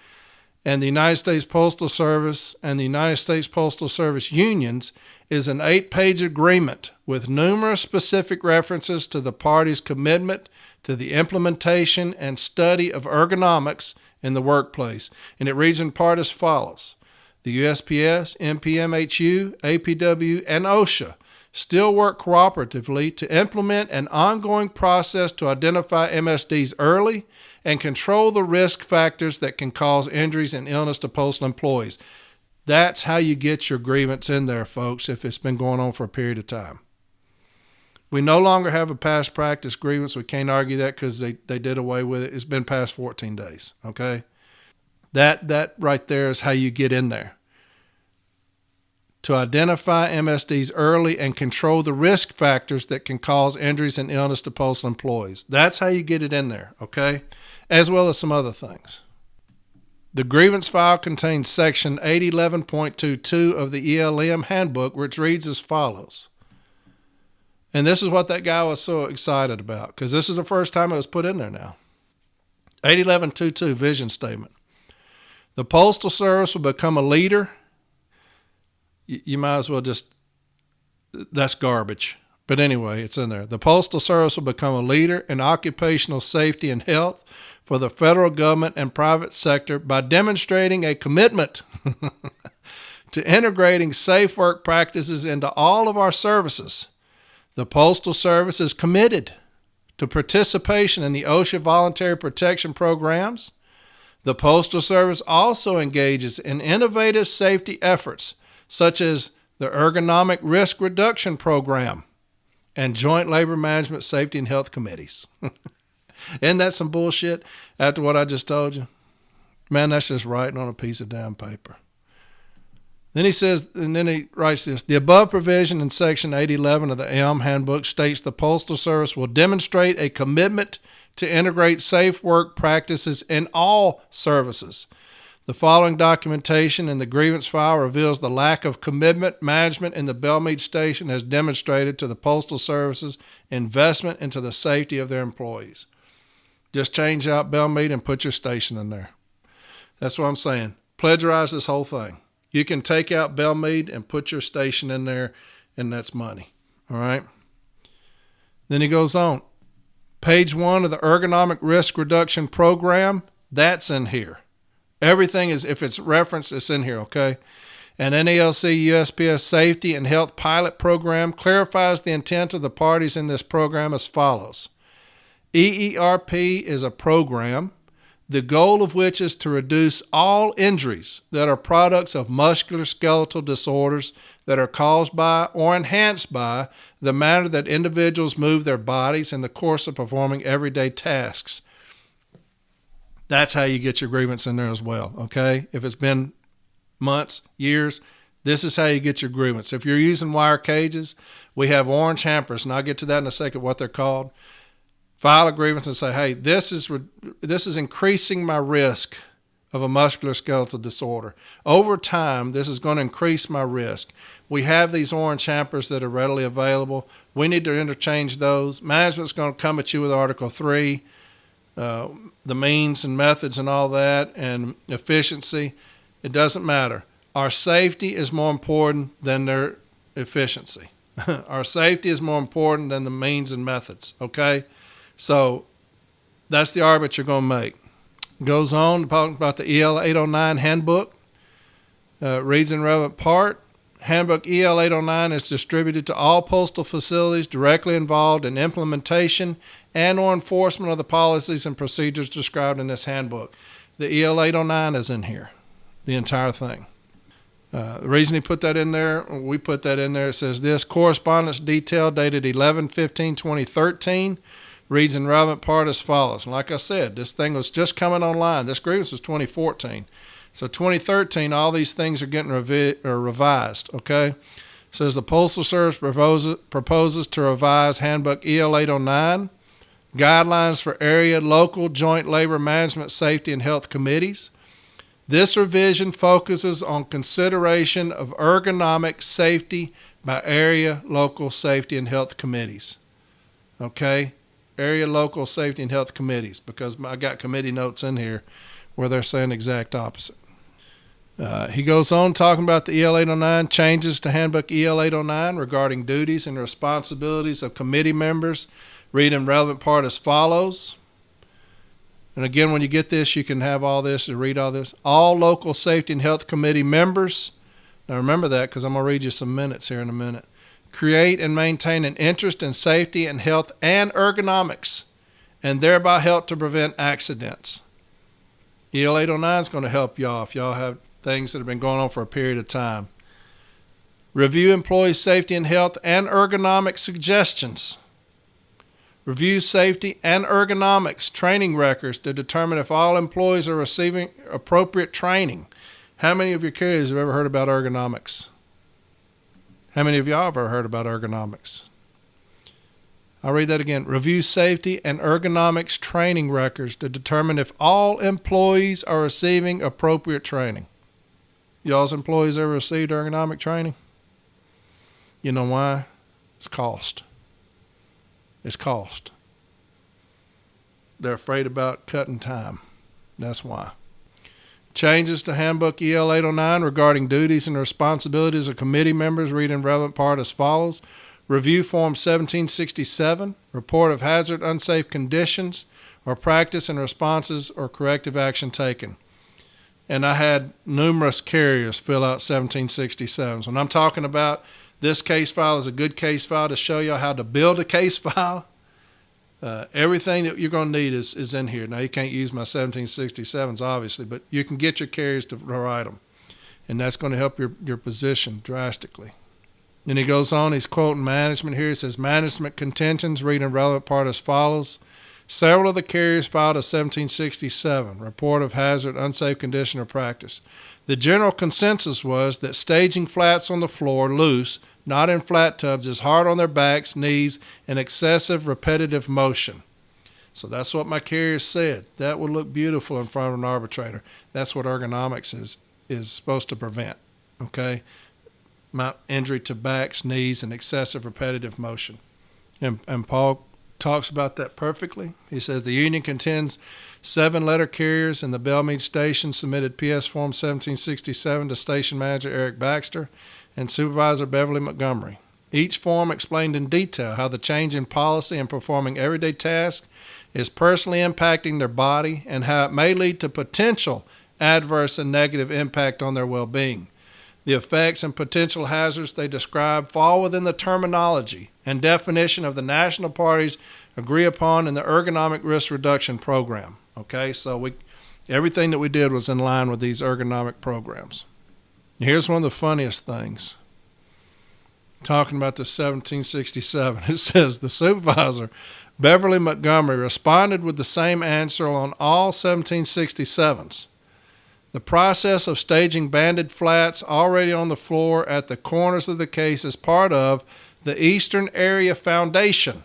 A: and the United States Postal Service and the United States Postal Service unions is an 8-page agreement with numerous specific references to the parties' commitment to the implementation and study of ergonomics in the workplace. And it reads in part as follows. The USPS, NPMHU, APW, and OSHA still work cooperatively to implement an ongoing process to identify MSDs early and control the risk factors that can cause injuries and illness to postal employees. That's how you get your grievance in there, folks, if it's been going on for a period of time. We no longer have a past practice grievance. We can't argue that because they did away with it. It's been past 14 days, okay? That right there is how you get in there. To identify MSDs early and control the risk factors that can cause injuries and illness to postal employees. That's how you get it in there, okay? As well as some other things. The grievance file contains section 811.22 of the ELM handbook, which reads as follows. And this is what that guy was so excited about, because this is the first time it was put in there now. 811.22 vision statement. The Postal Service will become a leader. You might as well just, that's garbage. But anyway, it's in there. The Postal Service will become a leader in occupational safety and health for the federal government and private sector by demonstrating a commitment to integrating safe work practices into all of our services. The Postal Service is committed to participation in the OSHA voluntary protection programs. The Postal Service also engages in innovative safety efforts such as the Ergonomic Risk Reduction Program and Joint Labor Management Safety and Health Committees. Isn't that some bullshit after what I just told you? Man, that's just writing on a piece of damn paper. Then he says, and then he writes this: the above provision in Section 811 of the ELM Handbook states the Postal Service will demonstrate a commitment to integrate safe work practices in all services. The following documentation in the grievance file reveals the lack of commitment management in the Belmead Station has demonstrated to the Postal Service's investment into the safety of their employees. Just change out Belmead and put your station in there. That's what I'm saying. Plagiarize this whole thing. You can take out Belmead and put your station in there, and that's money. All right? Then he goes on. Page 1 of the Ergonomic Risk Reduction Program, that's in here. Everything is, if it's referenced, it's in here, okay? An NALC USPS Safety and Health Pilot Program clarifies the intent of the parties in this program as follows. EERP is a program, the goal of which is to reduce all injuries that are products of musculoskeletal disorders that are caused by or enhanced by the manner that individuals move their bodies in the course of performing everyday tasks. That's how you get your grievance in there as well, okay? If it's been months, years, this is how you get your grievance. If you're using wire cages, we have orange hampers, and I'll get to that in a second, what they're called. File a grievance and say, hey, this is increasing my risk of a musculoskeletal disorder. Over time, this is going to increase my risk. We have these orange hampers that are readily available. We need to interchange those. Management's going to come at you with Article 3. The means and methods and all that, and efficiency, it doesn't matter. Our safety is more important than their efficiency. Our safety is more important than the means and methods, okay? So that's the argument you're going to make. Goes on talking about the EL 809 handbook. Reads in relevant part. Handbook EL 809 is distributed to all postal facilities directly involved in implementation and or enforcement of the policies and procedures described in this handbook. The EL 809 is in here, the entire thing. The reason he put that in there, we put that in there, it says this: correspondence detail dated 11/15/2013 reads in relevant part as follows. And like I said, this thing was just coming online. This grievance was 2014. So 2013, all these things are getting revised, okay? It says the Postal Service proposes to revise Handbook EL 809, guidelines for area, local, joint labor management, safety, and health committees. This revision focuses on consideration of ergonomic safety by area, local, safety, and health committees, okay? Area, local, safety, and health committees, because I got committee notes in here where they're saying the exact opposite. He goes on talking about the EL 809, changes to Handbook EL 809 regarding duties and responsibilities of committee members. Read in relevant part as follows. And again, when you get this, you can have all this and read all this. All local safety and health committee members, now remember that because I'm going to read you some minutes here in a minute, create and maintain an interest in safety and health and ergonomics, and thereby help to prevent accidents. EL 809 is going to help y'all if y'all have things that have been going on for a period of time. Review employee safety and health and ergonomic suggestions. Review safety and ergonomics training records to determine if all employees are receiving appropriate training. How many of your carriers have ever heard about ergonomics? How many of y'all have ever heard about ergonomics? I'll read that again. Review safety and ergonomics training records to determine if all employees are receiving appropriate training. Y'all's employees ever received ergonomic training? You know why? It's cost. It's cost. They're afraid about cutting time. That's why. Changes to Handbook EL 809 regarding duties and responsibilities of committee members. Read in relevant part as follows. Review Form 1767, report of hazard, unsafe conditions, or practice and responses or corrective action taken. and I had numerous carriers fill out 1767s. When I'm talking about this case file is a good case file to show you how to build a case file, everything that you're going to need is in here. Now, you can't use my 1767s, obviously, but you can get your carriers to write them, and that's going to help your position drastically. Then he goes on, he's quoting management here. He says, management contentions, reading relevant part as follows. Several of the carriers filed a 1767, report of hazard, unsafe condition, or practice. The general consensus was that staging flats on the floor loose, not in flat tubs, is hard on their backs, knees, and excessive repetitive motion. So that's what my carrier said. That would look beautiful in front of an arbitrator. That's what ergonomics is supposed to prevent, okay? My injury to backs, knees, and excessive repetitive motion. And Paul talks about that perfectly. He says the union contends 7 letter carriers in the Belmead station submitted PS Form 1767 to station manager Eric Baxter and supervisor Beverly Montgomery. Each form explained in detail how the change in policy and performing everyday tasks is personally impacting their body and how it may lead to potential adverse and negative impact on their well-being. The effects and potential hazards they describe fall within the terminology and definition of the national parties agree upon in the Ergonomic Risk Reduction Program. Okay, so everything that we did was in line with these ergonomic programs. Here's one of the funniest things. Talking about the 1767, it says the supervisor, Beverly Montgomery, responded with the same answer on all 1767s. The process of staging banded flats already on the floor at the corners of the case is part of the Eastern Area Foundation.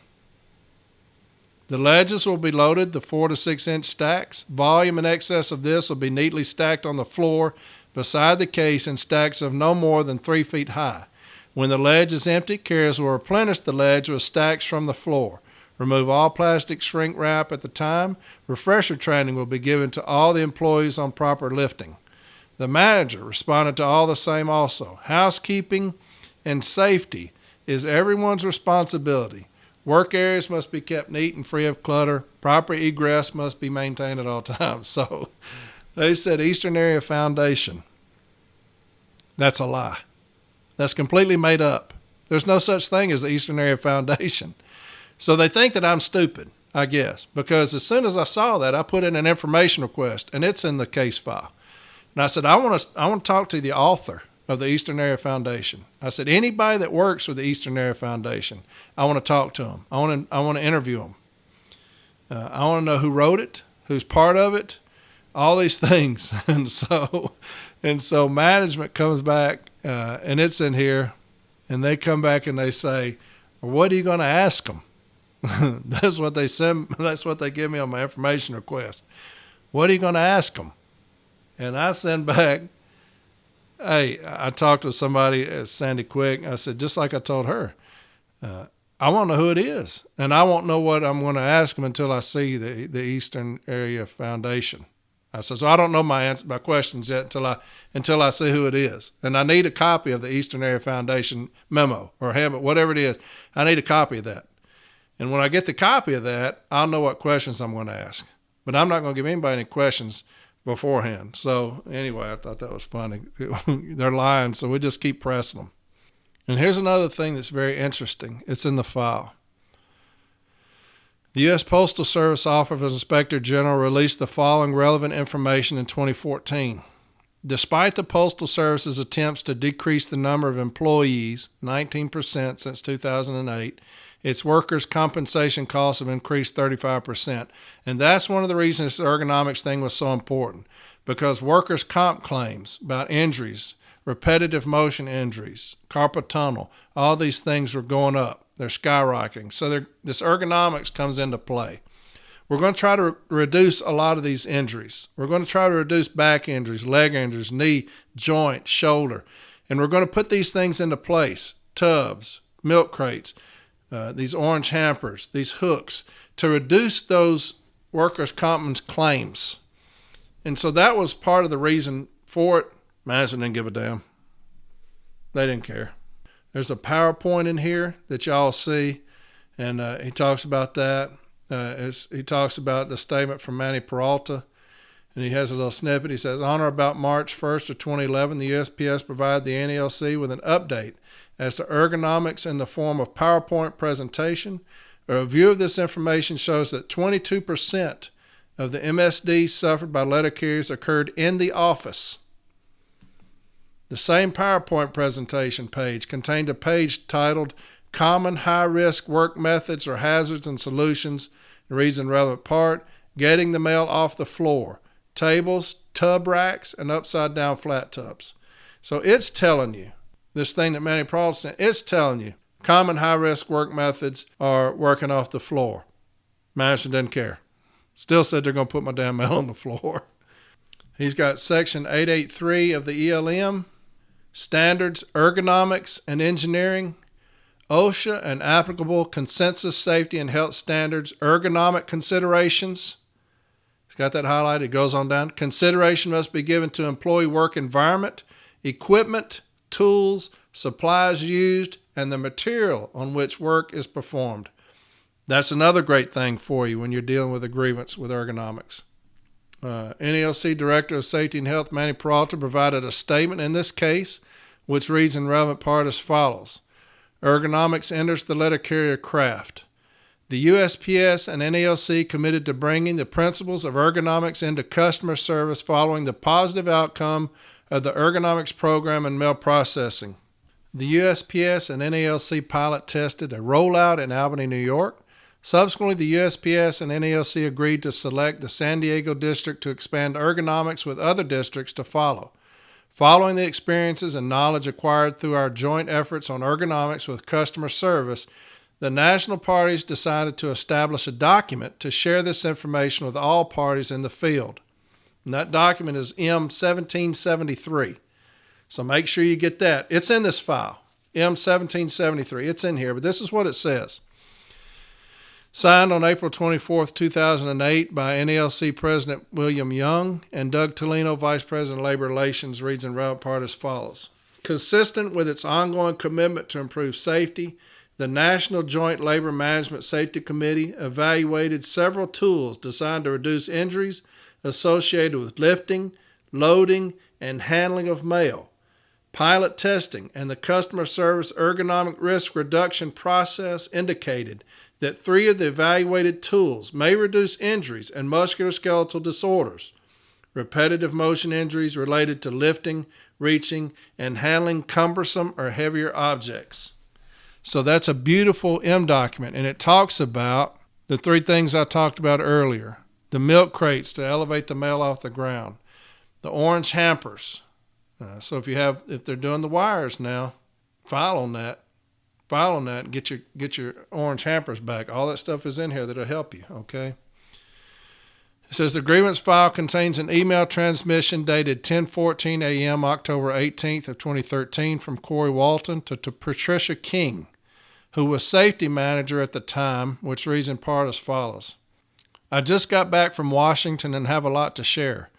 A: The ledges will be loaded, the 4 to 6 inch stacks. Volume in excess of this will be neatly stacked on the floor beside the case in stacks of no more than 3 feet high. When the ledge is empty, carriers will replenish the ledge with stacks from the floor. Remove all plastic shrink wrap at the time. Refresher training will be given to all the employees on proper lifting. The manager responded to all the same also. Housekeeping and safety is everyone's responsibility. Work areas must be kept neat and free of clutter. Proper egress must be maintained at all times. So they said Eastern Area Foundation. That's a lie. That's completely made up. There's no such thing as the Eastern Area Foundation. So they think that I'm stupid, I guess, because as soon as I saw that, I put in an information request, and it's in the case file. And I said, I want to talk to the author of the Eastern Area Foundation. I said, anybody that works with the Eastern Area Foundation, I want to talk to them. I want to interview them. I want to know who wrote it, who's part of it, all these things. And so management comes back, and it's in here, and they come back and they say, well, what are you going to ask them? That's what they send. That's what they give me on my information request. What are you going to ask them? And I send back, hey, I talked to somebody, Sandy Quick. I said, just like I told her, I want to know who it is. And I won't know what I'm going to ask them until I see the Eastern Area Foundation. I said, so I don't know my questions yet until I see who it is. And I need a copy of the Eastern Area Foundation memo or handbook, whatever it is. I need a copy of that. And when I get the copy of that, I'll know what questions I'm going to ask. But I'm not going to give anybody any questions beforehand. So anyway, I thought that was funny. They're lying, so we just keep pressing them. And here's another thing that's very interesting. It's in the file. The U.S. Postal Service Office of Inspector General released the following relevant information in 2014. Despite the Postal Service's attempts to decrease the number of employees, 19% since 2008, its workers' compensation costs have increased 35%. And that's one of the reasons this ergonomics thing was so important, because workers' comp claims about injuries, repetitive motion injuries, carpal tunnel, all these things are going up. They're skyrocketing. So this ergonomics comes into play. We're going to try to reduce a lot of these injuries. We're going to try to reduce back injuries, leg injuries, knee, joint, shoulder. And we're going to put these things into place, tubs, milk crates, these orange hampers, these hooks, to reduce those workers' comp claims. And so that was part of the reason for it. Management didn't give a damn. They didn't care. There's a PowerPoint in here that y'all see, and he talks about that. He talks about the statement from Manny Peralta, And he has a little snippet. He says, on or about March 1st of 2011, the USPS provided the NELC with an update as to ergonomics in the form of PowerPoint presentation. A review of this information shows that 22% of the MSDs suffered by letter carriers occurred in the office. The same PowerPoint presentation page contained a page titled Common High-Risk Work Methods or Hazards and Solutions. It reads in relevant part, getting the mail off the floor, tables, tub racks, and upside-down flat tubs. So it's telling you, this thing that Manny Protestant, it's telling you, common high-risk work methods are working off the floor. Management didn't care. Still said they're going to put my damn mail on the floor. He's got Section 883 of the ELM, Standards, Ergonomics, and Engineering, OSHA and applicable consensus safety and health standards, ergonomic considerations. He's got that highlighted. It goes on down. Consideration must be given to employee work environment, equipment, tools, supplies used, and the material on which work is performed. That's another great thing for you when you're dealing with a grievance with ergonomics. NELC Director of Safety and Health, Manny Peralta, provided a statement in this case, which reads in relevant part as follows. Ergonomics enters the letter carrier craft. The USPS and NELC committed to bringing the principles of ergonomics into customer service following the positive outcome of the ergonomics program in mail processing. The USPS and NELC pilot tested a rollout in Albany, New York. Subsequently, the USPS and NELC agreed to select the San Diego district to expand ergonomics with other districts to follow. Following the experiences and knowledge acquired through our joint efforts on ergonomics with customer service, the national parties decided to establish a document to share this information with all parties in the field. And that document is M1773. So make sure you get that. It's in this file, M1773. It's in here, but this is what it says. Signed on April 24, 2008 by NELC President William Young and Doug Tolino, Vice President of Labor Relations, reads in relevant part as follows. Consistent with its ongoing commitment to improve safety, the National Joint Labor Management Safety Committee evaluated several tools designed to reduce injuries associated with lifting, loading, and handling of mail. Pilot testing and the customer service ergonomic risk reduction process indicated that 3 of the evaluated tools may reduce injuries and musculoskeletal disorders, repetitive motion injuries related to lifting, reaching, and handling cumbersome or heavier objects. So that's a beautiful M document, and it talks about the 3 things I talked about earlier. The milk crates to elevate the mail off the ground, the orange hampers. So if they're doing the wires now, file on that and get your orange hampers back. All that stuff is in here that'll help you, okay? It says the grievance file contains an email transmission dated 10:14 a.m. October 18th of 2013 from Corey Walton to Patricia King, who was safety manager at the time, which reads in part as follows. I just got back from Washington and have a lot to share.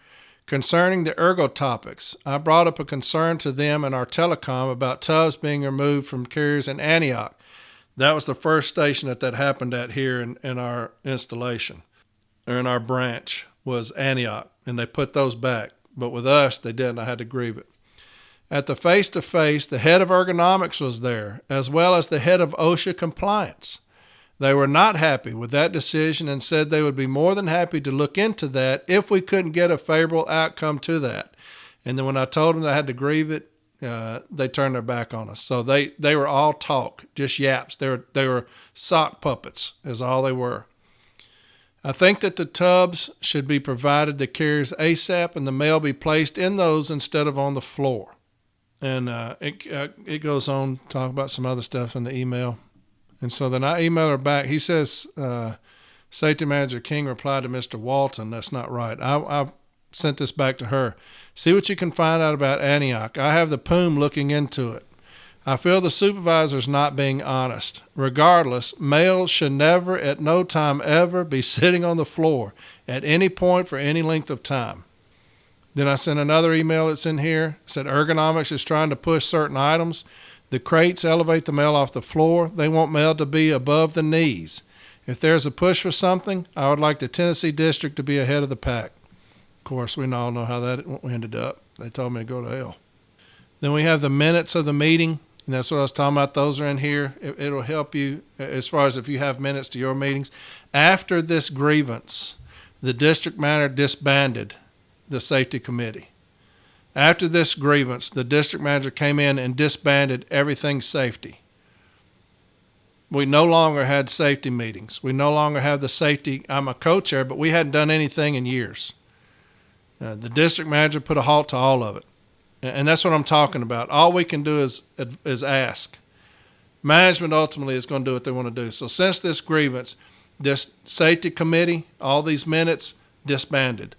A: Concerning the ergo topics, I brought up a concern to them in our telecom about tubs being removed from carriers in Antioch. That was the first station that happened at here in our installation, or in our branch, was Antioch, and they put those back. But with us, they didn't. I had to grieve it. At the face-to-face, the head of ergonomics was there, as well as the head of OSHA compliance. They were not happy with that decision and said they would be more than happy to look into that if we couldn't get a favorable outcome to that. And then when I told them I had to grieve it, they turned their back on us. So they were all talk, just yaps. They were sock puppets is all they were. I think that the tubs should be provided to carriers ASAP and the mail be placed in those instead of on the floor. And it goes on to talk about some other stuff in the email. And so then I emailed her back. He says, Safety Manager King replied to Mr. Walton. That's not right. I sent this back to her. See what you can find out about Antioch. I have the POOM looking into it. I feel the supervisor's not being honest. Regardless, mail should never, at no time ever, be sitting on the floor at any point for any length of time. Then I sent another email that's in here. It said Ergonomics is trying to push certain items. The crates elevate the mail off the floor. They want mail to be above the knees. If there's a push for something, I would like the Tennessee district to be ahead of the pack. Of course, we all know how that ended up. They told me to go to hell. Then we have the minutes of the meeting, and that's what I was talking about. Those are in here. It'll help you as far as if you have minutes to your meetings. After this grievance, the district manager disbanded the safety committee. After this grievance, the district manager came in and disbanded everything safety. We no longer had safety meetings. We no longer have the safety. I'm a co-chair, but we hadn't done anything in years. The district manager put a halt to all of it. And that's what I'm talking about. All we can do is ask. Management ultimately is going to do what they want to do. So since this grievance, this safety committee, all these minutes, disbanded.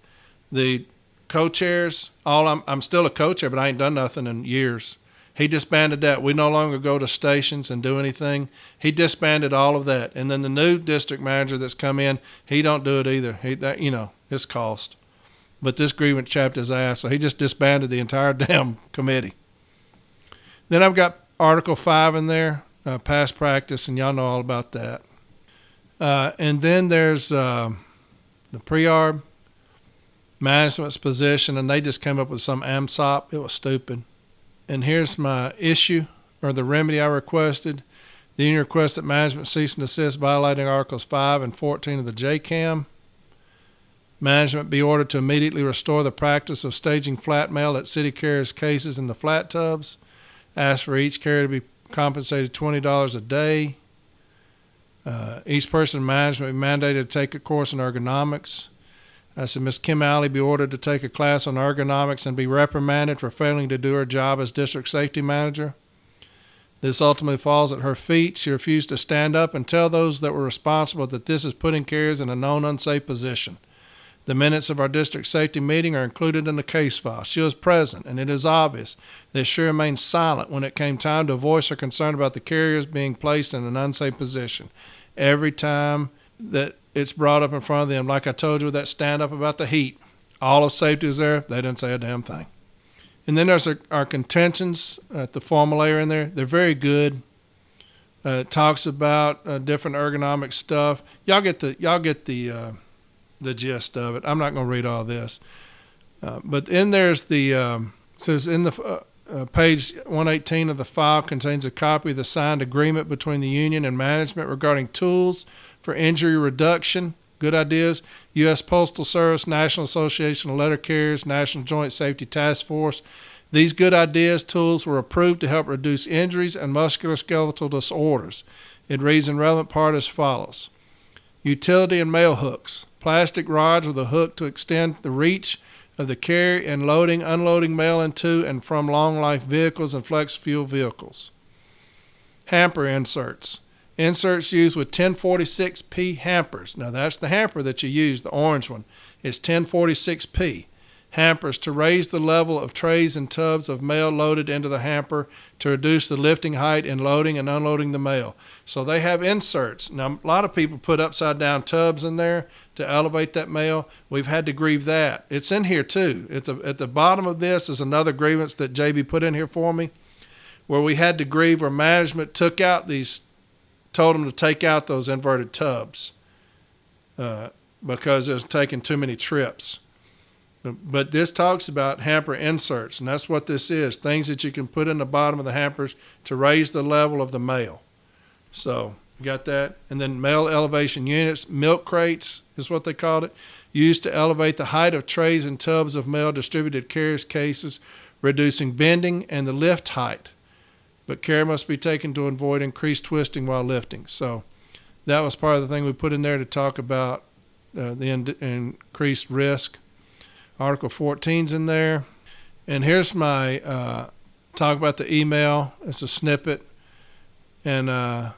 A: The co-chairs, I'm still a co-chair, but I ain't done nothing in years. He disbanded that. We no longer go to stations and do anything. He disbanded all of that. And then the new district manager that's come in, he don't do it either. It's cost. But this grievance chapped his ass, so he just disbanded the entire damn committee. Then I've got Article 5 in there, past practice, and y'all know all about that. And then there's the pre-arb, management's position, and they just came up with some AMSOP. It was stupid. And here's my issue, or the remedy I requested. The union requests that management cease and desist violating Articles 5 and 14 of the JCAM. Management be ordered to immediately restore the practice of staging flat mail at city carriers' cases in the flat tubs. Ask for each carrier to be compensated $20 a day. Each person in management be mandated to take a course in ergonomics. I said, Ms. Kim Alley be ordered to take a class on ergonomics and be reprimanded for failing to do her job as district safety manager. This ultimately falls at her feet. She refused to stand up and tell those that were responsible that this is putting carriers in a known unsafe position. The minutes of our district safety meeting are included in the case file. She was present, and it is obvious that she remained silent when it came time to voice her concern about the carriers being placed in an unsafe position. Every time that it's brought up in front of them, like I told you with that stand-up about the heat, all of safety was there. They didn't say a damn thing. And then there's our contentions at the formulaire in there. They're very good. It talks about different ergonomic stuff. Y'all get the gist of it. I'm not going to read all this. But in there's says in the page 118 of the file contains a copy of the signed agreement between the union and management regarding tools for injury reduction. Good ideas. U.S. Postal Service, National Association of Letter Carriers, National Joint Safety Task Force. These good ideas, tools were approved to help reduce injuries and musculoskeletal disorders. It reads in relevant part as follows. Utility and mail hooks. Plastic rods with a hook to extend the reach of the carrier in loading, unloading mail into and from long-life vehicles and flex fuel vehicles. Hamper inserts. Inserts used with 1046P hampers. Now that's the hamper that you use, the orange one. It's 1046P. Hampers to raise the level of trays and tubs of mail loaded into the hamper to reduce the lifting height in loading and unloading the mail. So they have inserts. Now, a lot of people put upside-down tubs in there to elevate that mail. We've had to grieve that. It's in here, too. At the bottom of this is another grievance that JB put in here for me, where we had to grieve where management told them to take out those inverted tubs because it was taking too many trips. But this talks about hamper inserts, and that's what this is, things that you can put in the bottom of the hampers to raise the level of the mail. So you got that. And then mail elevation units, milk crates is what they called it, used to elevate the height of trays and tubs of mail distributed carriers' cases, reducing bending and the lift height. But care must be taken to avoid increased twisting while lifting. So that was part of the thing we put in there to talk about the increased risk. Article 14's in there. And here's my talk about the email. It's a snippet. And it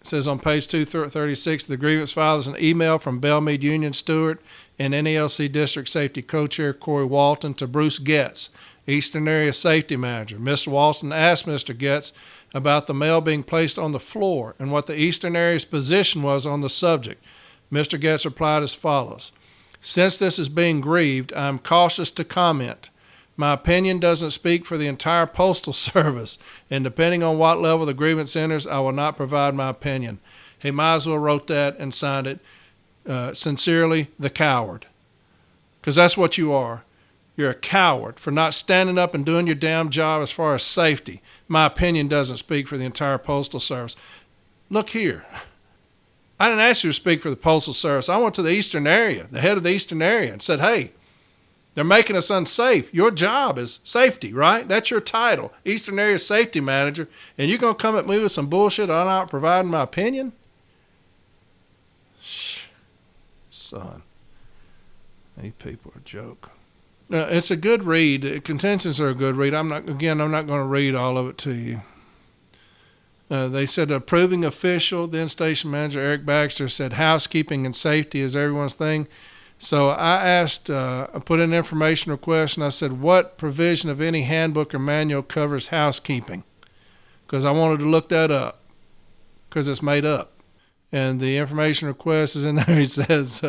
A: says on page 236, the grievance file is an email from Belmead Union Stewart and NELC District Safety Co-Chair Corey Walton to Bruce Getz, Eastern Area Safety Manager. Mr. Walton asked Mr. Getz about the mail being placed on the floor and what the Eastern Area's position was on the subject. Mr. Getz replied as follows. Since this is being grieved, I am cautious to comment. My opinion doesn't speak for the entire Postal Service, and depending on what level the grievance enters, I will not provide my opinion. He might as well wrote that and signed it. Sincerely, the coward. because that's what you are. You're a coward for not standing up and doing your damn job as far as safety. My opinion doesn't speak for the entire Postal Service. Look here. I didn't ask you to speak for the Postal Service. I went to the eastern area, the head of the eastern area, and said, hey, they're making us unsafe. Your job is safety, right? That's your title, Eastern Area Safety Manager, and you're going to come at me with some bullshit I'm not providing my opinion? Son, these people are a joke. It's a good read. Contentions are a good read. I'm not going to read all of it to you. They said approving official, then station manager Eric Baxter said housekeeping and safety is everyone's thing. So I asked, I put in an information request, and I said, what provision of any handbook or manual covers housekeeping? Because I wanted to look that up, because it's made up. And the information request is in there. He says,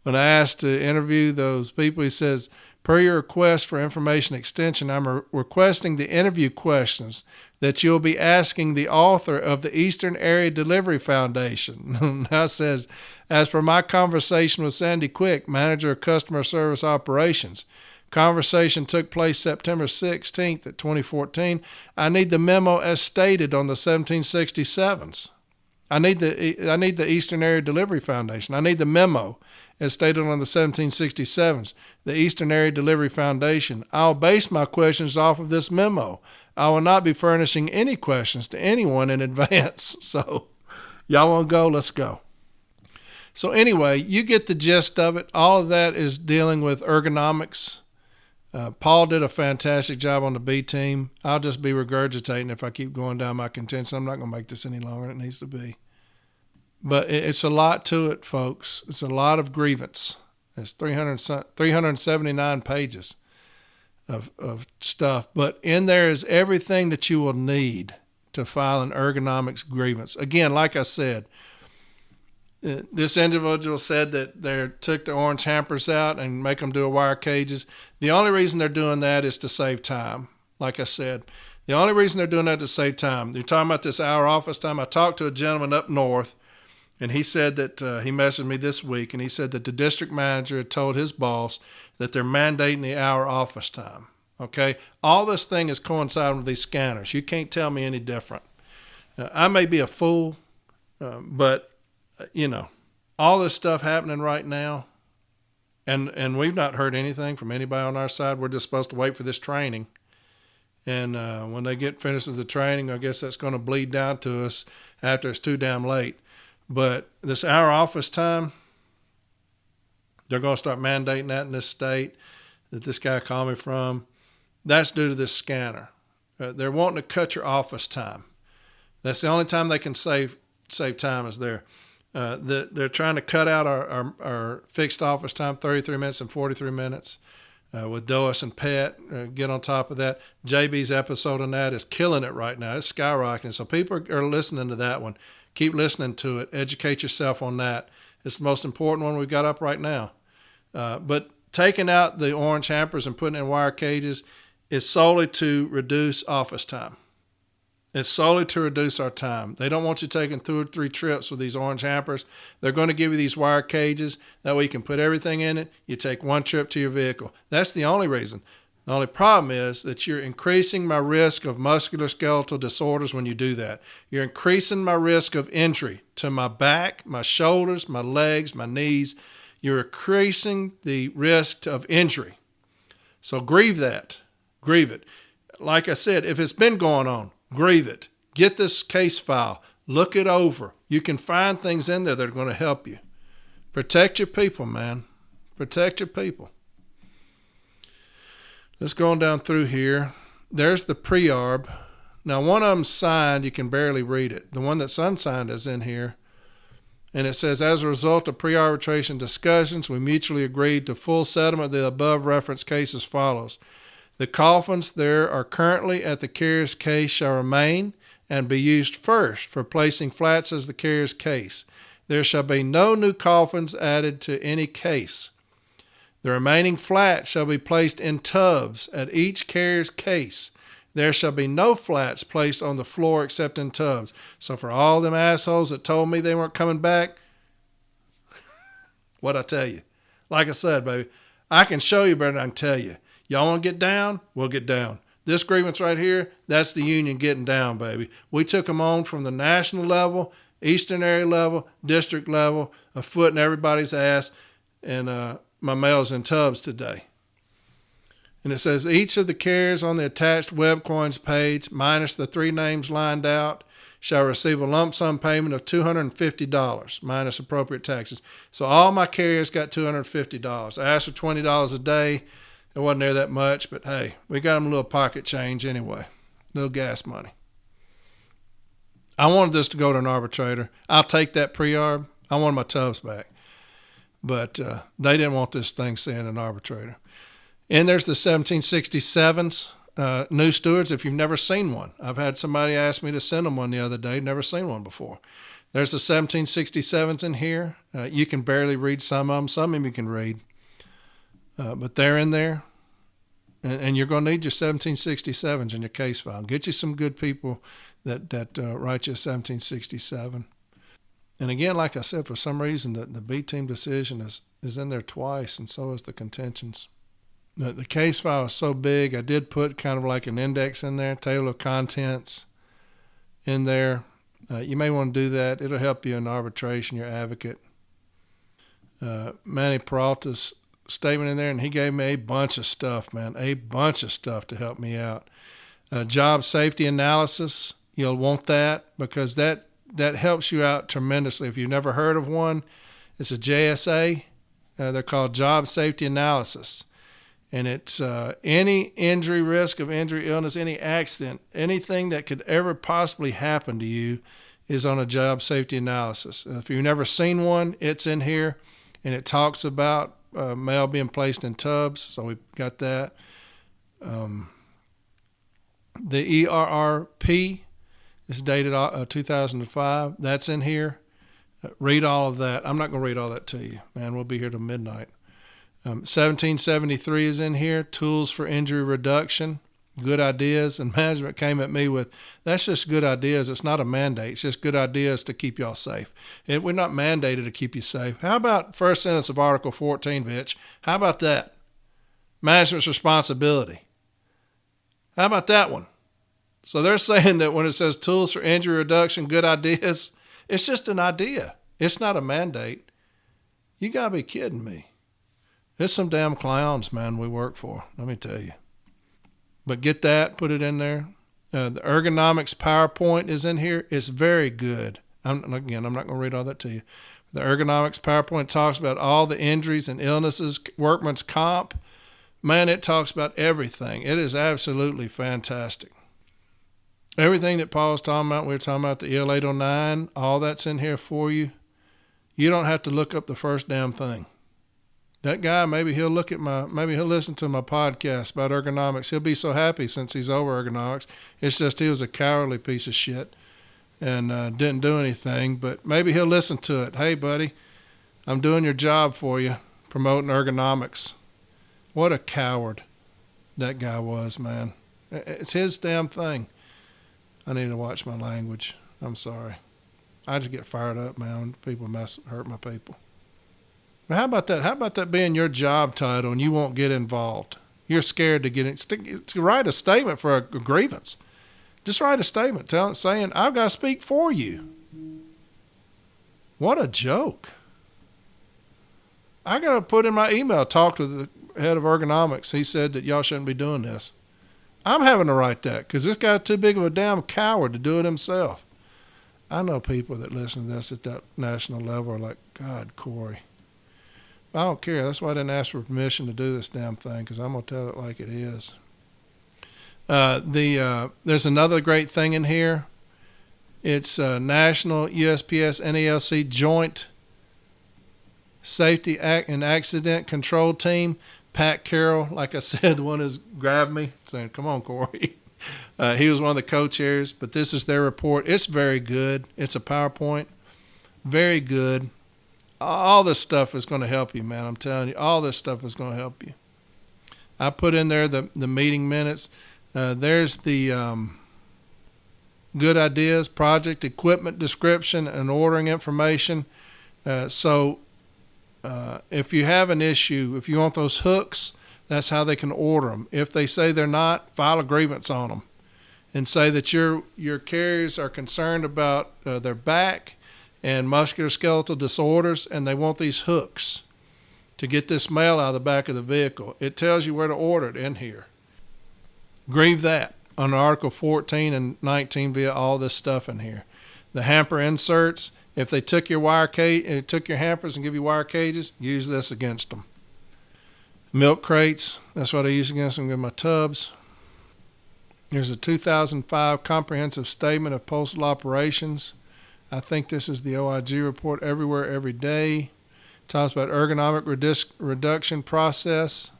A: when I asked to interview those people, he says, per your request for information extension, I'm requesting the interview questions that you'll be asking the author of the Eastern Area Delivery Foundation. Now it says, as per my conversation with Sandy Quick, manager of customer service operations, conversation took place September 16th of 2014. I need the memo as stated on the 1767s. I need the Eastern Area Delivery Foundation. I need the memo as stated on the 1767s, the Eastern Area Delivery Foundation. I'll base my questions off of this memo. I will not be furnishing any questions to anyone in advance. So, y'all want to go? Let's go. So anyway, you get the gist of it. All of that is dealing with ergonomics. Paul did a fantastic job on the B team. I'll just be regurgitating if I keep going down my contention. I'm not going to make this any longer than it needs to be. But it's a lot to it, folks. It's a lot of grievance. It's 379 pages of stuff. But in there is everything that you will need to file an ergonomics grievance. Again, like I said, this individual said that they took the orange hampers out and make them do wire cages. The only reason they're doing that is to save time. Like I said, the only reason they're doing that is to save time. You're talking about this hour office time. I talked to a gentleman up north, and he said that he messaged me this week, and he said that the district manager had told his boss that they're mandating the hour office time. Okay? All this thing is coinciding with these scanners. You can't tell me any different. I may be a fool, but you know, all this stuff happening right now, and we've not heard anything from anybody on our side. We're just supposed to wait for this training. And when they get finished with the training, I guess that's going to bleed down to us after it's too damn late. But this hour office time, they're going to start mandating that in this state that this guy called me from. That's due to this scanner. They're wanting to cut your office time. That's the only time they can save time is there. They're trying to cut out our fixed office time, 33 minutes and 43 minutes, with DOS and PET. Get on top of that. JB's episode on that is killing it right now. It's skyrocketing. So people are listening to that one. Keep listening to it. Educate yourself on that. It's the most important one we've got up right now. But taking out the orange hampers and putting in wire cages is solely to reduce office time. It's solely to reduce our time. They don't want you taking 2 or 3 trips with these orange hampers. They're going to give you these wire cages. That way you can put everything in it. You take 1 trip to your vehicle. That's the only reason. The only problem is that you're increasing my risk of musculoskeletal disorders when you do that. You're increasing my risk of injury to my back, my shoulders, my legs, my knees. You're increasing the risk of injury. So grieve that. Grieve it. Like I said, if it's been going on, grieve it. Get this case file. Look it over. You can find things in there that are going to help you. Protect your people, man. Protect your people. Let's go on down through here. There's the pre-arb. Now, one of them signed. You can barely read it. The one that's unsigned is in here. And it says, as a result of pre-arbitration discussions, we mutually agreed to full settlement of the above referenced case as follows. The coffins there are currently at the carrier's case shall remain and be used first for placing flats as the carrier's case. There shall be no new coffins added to any case. The remaining flats shall be placed in tubs at each carrier's case. There shall be no flats placed on the floor except in tubs. So for all them assholes that told me they weren't coming back, what'd I tell you? Like I said, baby, I can show you better than I can tell you. Y'all want to get down? We'll get down. This grievance right here, that's the union getting down, baby. We took them on from the national level, eastern area level, district level, a foot in everybody's ass, and my mail's in tubs today. And it says each of the carriers on the attached web coins page, minus the 3 names lined out, shall receive a lump sum payment of $250 minus appropriate taxes. So all my carriers got $250. I asked for $20 a day. It wasn't there that much, but hey, we got them a little pocket change anyway, a little gas money. I wanted this to go to an arbitrator. I'll take that pre-arb. I wanted my tubs back. But they didn't want this thing seeing an arbitrator. And there's the 1767s. New stewards, if you've never seen one. I've had somebody ask me to send them one the other day. Never seen one before. There's the 1767s in here. You can barely read some of them. Some of them you can read. But they're in there. And you're going to need your 1767s in your case file. Get you some good people that write you a 1767. And again, like I said, for some reason, the B team decision is in there twice, and so is the contentions. The case file is so big, I did put kind of like an index in there, table of contents in there. You may want to do that. It'll help you in arbitration, your advocate. Manny Peralta's statement in there, and he gave me a bunch of stuff, man, a bunch of stuff to help me out. Job safety analysis, you'll want that because that helps you out tremendously. If you've never heard of one, it's a JSA. They're called job safety analysis. And it's any injury, risk of injury, illness, any accident, anything that could ever possibly happen to you is on a job safety analysis. If you've never seen one, it's in here, and it talks about mail being placed in tubs, so we've got that. The ERRP is dated 2005. That's in here. Read all of that. I'm not going to read all that to you, man. We'll be here till midnight. 1773 is in here, tools for injury reduction, good ideas, and management came at me with, that's just good ideas. It's not a mandate. It's just good ideas to keep y'all safe. We're not mandated to keep you safe. How about first sentence of Article 14, bitch? How about that? Management's responsibility. How about that one? So they're saying that when it says tools for injury reduction, good ideas, it's just an idea. It's not a mandate. You got to be kidding me. There's some damn clowns, man, we work for, let me tell you. But get that, put it in there. The Ergonomics PowerPoint is in here. It's very good. I'm not going to read all that to you. The Ergonomics PowerPoint talks about all the injuries and illnesses, workman's comp. Man, it talks about everything. It is absolutely fantastic. Everything that Paul's talking about, we were talking about the EL 809, all that's in here for you. You don't have to look up the first damn thing. That guy, maybe he'll listen to my podcast about ergonomics. He'll be so happy since he's over ergonomics. It's just he was a cowardly piece of shit and didn't do anything. But maybe he'll listen to it. Hey, buddy, I'm doing your job for you, promoting ergonomics. What a coward that guy was, man. It's his damn thing. I need to watch my language. I'm sorry. I just get fired up, man. People hurt my people. But how about that? How about that being your job title and you won't get involved? You're scared to get in. To write a statement for a grievance. Just write a statement saying, I've got to speak for you. What a joke. I got to put in my email, talked with the head of ergonomics. He said that y'all shouldn't be doing this. I'm having to write that because this guy's too big of a damn coward to do it himself. I know people that listen to this at that national level are like, God, Corey. I don't care. That's why I didn't ask for permission to do this damn thing because I'm going to tell it like it is. There's another great thing in here. It's National USPS NELC Joint Safety and Accident Control Team. Pat Carroll, like I said, the one who's grabbed me, saying, come on, Corey. He was one of the co-chairs, but this is their report. It's very good. It's a PowerPoint. Very good. All this stuff is going to help you, man. I'm telling you, all this stuff is going to help you. I put in there the meeting minutes. There's the good ideas, project, equipment description, and ordering information. So If you have an issue, if you want those hooks, that's how they can order them. If they say they're not, file a grievance on them and say that your carriers are concerned about their back and musculoskeletal disorders, and they want these hooks to get this mail out of the back of the vehicle. It tells you where to order it in here. Grieve that under Article 14 and 19 via all this stuff in here. The hamper inserts, if they took your took your hampers and give you wire cages, use this against them. Milk crates, that's what I use against them with my tubs. There's a 2005 Comprehensive Statement of Postal Operations. I think this is the OIG report, Everywhere, Every Day. It talks about ergonomic reduction process.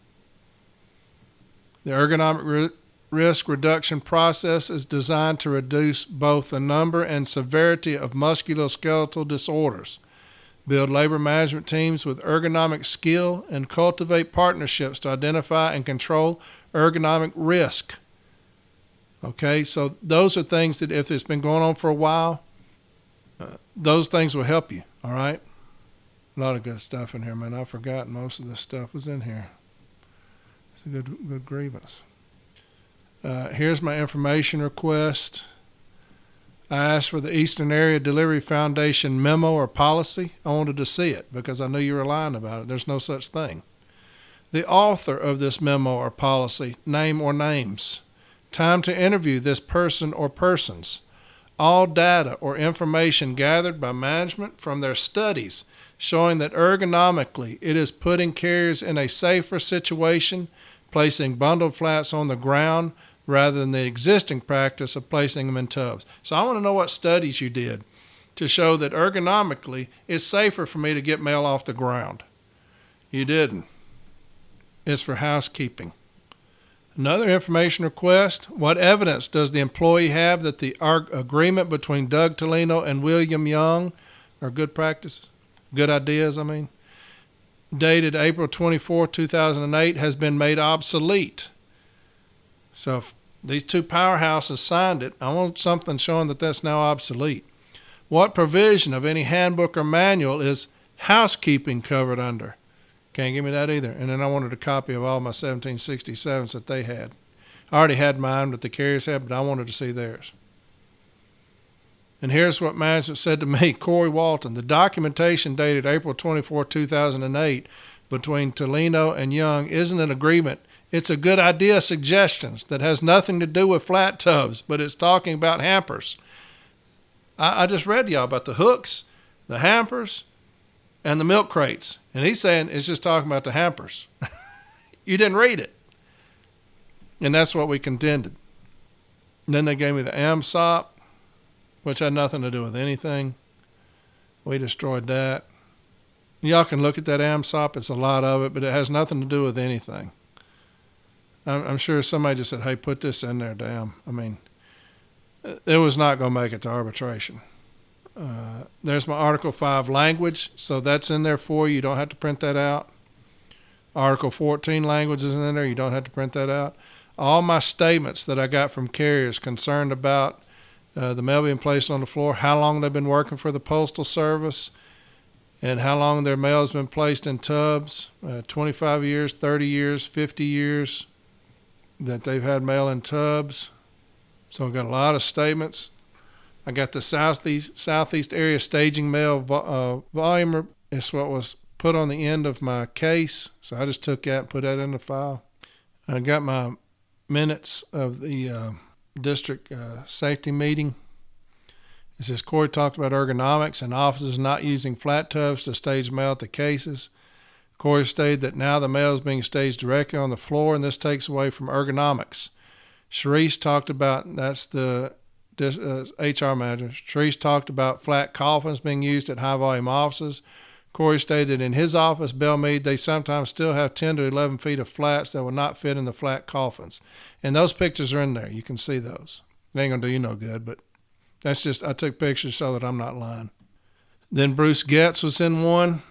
A: The ergonomic risk reduction process is designed to reduce both the number and severity of musculoskeletal disorders, build labor management teams with ergonomic skill, and cultivate partnerships to identify and control ergonomic risk. Okay, so those are things that if it's been going on for a while, those things will help you, all right? A lot of good stuff in here, man. I forgot most of this stuff was in here. It's a good grievance. Here's my information request. I asked for the Eastern Area Delivery Foundation memo or policy. I wanted to see it because I knew you were lying about it. There's no such thing. The author of this memo or policy, name or names. Time to interview this person or persons. All data or information gathered by management from their studies showing that ergonomically it is putting carriers in a safer situation, placing bundled flats on the ground rather than the existing practice of placing them in tubs. So I want to know what studies you did to show that ergonomically it's safer for me to get mail off the ground. You didn't. It's for housekeeping. Another information request, what evidence does the employee have that the agreement between Doug Tolino and William Young are good practices, good ideas, dated April 24, 2008, has been made obsolete? So if these two powerhouses signed it, I want something showing that that's now obsolete. What provision of any handbook or manual is housekeeping covered under? Can't give me that either. And then I wanted a copy of all my 1767s that they had. I already had mine that the carriers had, but I wanted to see theirs. And here's what management said to me, Corey Walton. The documentation dated April 24, 2008 between Tolino and Young isn't an agreement. It's a good idea suggestions that has nothing to do with flat tubs, but it's talking about hampers. I just read to y'all about the hooks, the hampers, and the milk crates. And he's saying it's just talking about the hampers. You didn't read it. And that's what we contended. And then they gave me the AMSOP, which had nothing to do with anything. We destroyed that. Y'all can look at that AMSOP. It's a lot of it, but it has nothing to do with anything. I'm sure somebody just said, hey, put this in there, damn. It was not going to make it to arbitration. There's my Article 5 language, so that's in there for you. You don't have to print that out. Article 14 language is in there. You don't have to print that out. All my statements that I got from carriers concerned about the mail being placed on the floor, how long they've been working for the Postal Service, and how long their mail has been placed in tubs, 25 years, 30 years, 50 years that they've had mail in tubs. So I've got a lot of statements. I got the southeast area staging mail volume. It's what was put on the end of my case. So I just took that and put that in the file. I got my minutes of the district safety meeting. It says Corey talked about ergonomics and officers not using flat tubs to stage mail at the cases. Corey stated that now the mail is being staged directly on the floor, and this takes away from ergonomics. Sharice talked about, that's the HR manager. Sharice talked about flat coffins being used at high volume offices. Corey stated in his office, Belmead, they sometimes still have 10 to 11 feet of flats that will not fit in the flat coffins. And those pictures are in there. You can see those. It ain't going to do you no good, but that's just, I took pictures so that I'm not lying. Then Bruce Getz was in one.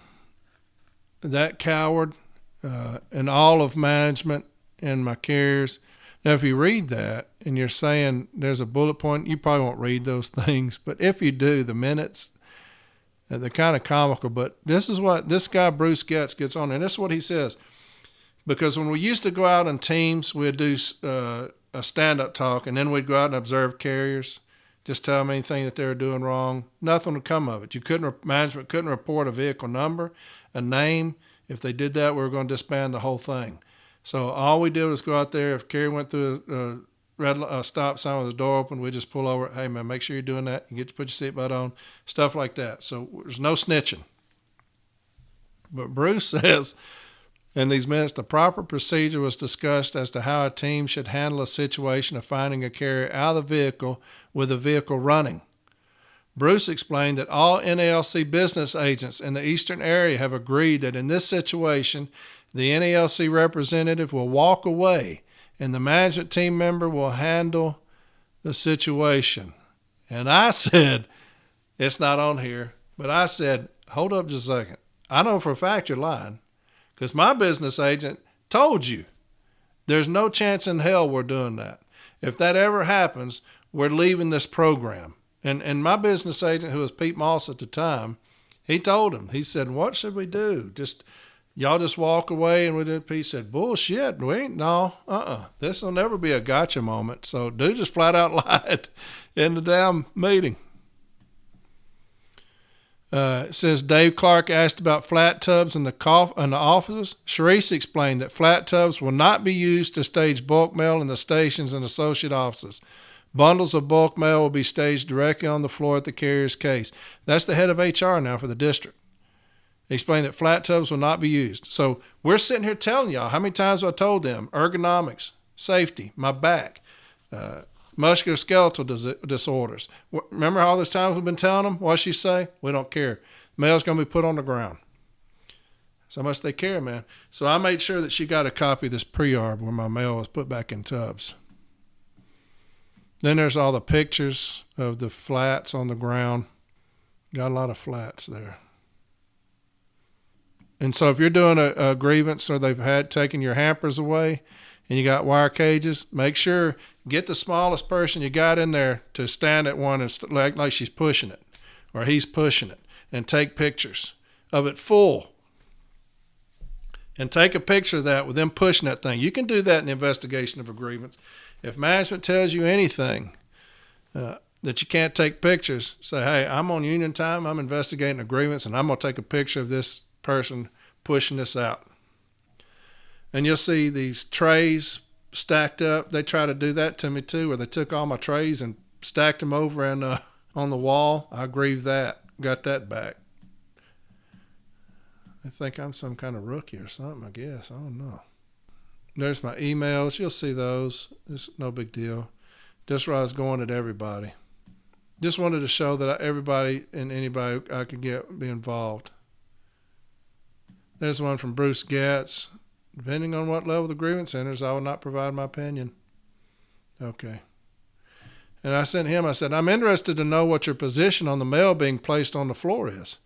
A: That coward, and all of management and my carriers. Now, if you read that and you're saying there's a bullet point, you probably won't read those things. But if you do, the minutes, They're kind of comical, but this is what this guy Bruce gets on, and this is what he says. Because when we used to go out in teams, we'd do a stand-up talk, and then we'd go out and observe carriers, just tell them anything that they were doing wrong. Nothing would come of it. Management couldn't report a vehicle number, a name. If they did that, we were going to disband the whole thing. So all we did was go out there. If carrier went through a stop sign with the door open, we just pull over. Hey, man, make sure you're doing that. You get to put your seatbelt on, stuff like that. So there's no snitching. But Bruce says in these minutes, the proper procedure was discussed as to how a team should handle a situation of finding a carrier out of the vehicle with the vehicle running. Bruce explained that all NALC business agents in the eastern area have agreed that in this situation, the NALC representative will walk away and the management team member will handle the situation. And I said, it's not on here, but I said, hold up just a second. I know for a fact you're lying because my business agent told you there's no chance in hell we're doing that. If that ever happens, we're leaving this program. And my business agent, who was Pete Moss at the time, he told him, he said, what should we do? Y'all just walk away? And we did. Pete said, bullshit. We ain't, no, this will never be a gotcha moment. So dude just flat out lied in the damn meeting. It says Dave Clark asked about flat tubs in the offices. Sharice explained that flat tubs will not be used to stage bulk mail in the stations and associate offices. Bundles of bulk mail will be staged directly on the floor at the carrier's case. That's the head of HR now for the district. He explained that flat tubs will not be used. So we're sitting here telling y'all, how many times have I told them? Ergonomics, safety, my back, musculoskeletal disorders. Remember all this time we've been telling them? What she say? We don't care. Mail's going to be put on the ground. That's how much they care, man. So I made sure that she got a copy of this pre-arb where my mail was put back in tubs. Then there's all the pictures of the flats on the ground. Got a lot of flats there. And so if you're doing a grievance or they've taken your hampers away and you got wire cages, make sure, get the smallest person you got in there to stand at one and like she's pushing it or he's pushing it and take pictures of it full. And take a picture of that with them pushing that thing. You can do that in the investigation of a grievance. If management tells you anything that you can't take pictures, say, hey, I'm on union time, I'm investigating a grievance, and I'm going to take a picture of this person pushing this out. And you'll see these trays stacked up. They try to do that to me too, where they took all my trays and stacked them over on the wall. I grieved that, got that back. I think I'm some kind of rookie or something, I guess. I don't know. There's my emails. You'll see those. It's no big deal. Just where I was going at everybody. Just wanted to show that everybody and anybody I could be involved. There's one from Bruce Gatz. Depending on what level the grievance enters, I will not provide my opinion. Okay. And I sent him, I said, I'm interested to know what your position on the mail being placed on the floor is.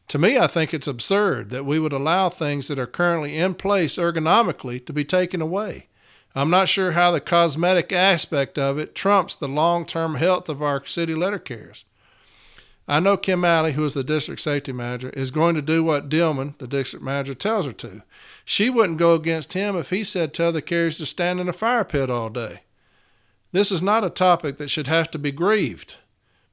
A: To me, I think it's absurd that we would allow things that are currently in place ergonomically to be taken away. I'm not sure how the cosmetic aspect of it trumps the long-term health of our city letter carriers. I know Kim Alley, who is the district safety manager, is going to do what Dillman, the district manager, tells her to. She wouldn't go against him if he said tell the carriers to stand in a fire pit all day. This is not a topic that should have to be grieved.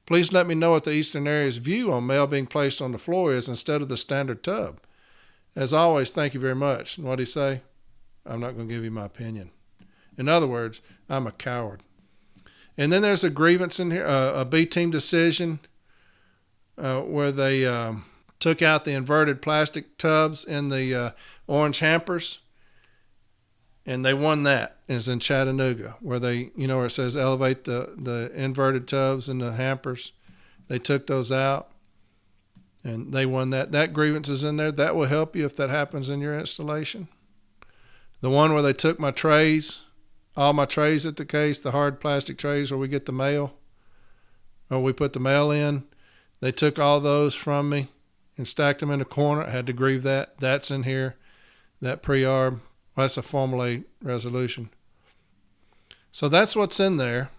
A: Please let me know what the Eastern Area's view on mail being placed on the floor is instead of the standard tub. As always, thank you very much. And what'd he say? I'm not going to give you my opinion. In other words, I'm a coward. And then there's a grievance in here, a B-team decision where they took out the inverted plastic tubs in the orange hampers, and they won that. And it's in Chattanooga, where they, where it says elevate the inverted tubs in the hampers. They took those out, and they won that. That grievance is in there. That will help you if that happens in your installation. The one where they took my trays, all my trays at the case, the hard plastic trays where we get the mail, or we put the mail in, they took all those from me and stacked them in a corner. I had to grieve that. That's in here. That pre-arb. Well, that's a Formal A resolution. So that's what's in there.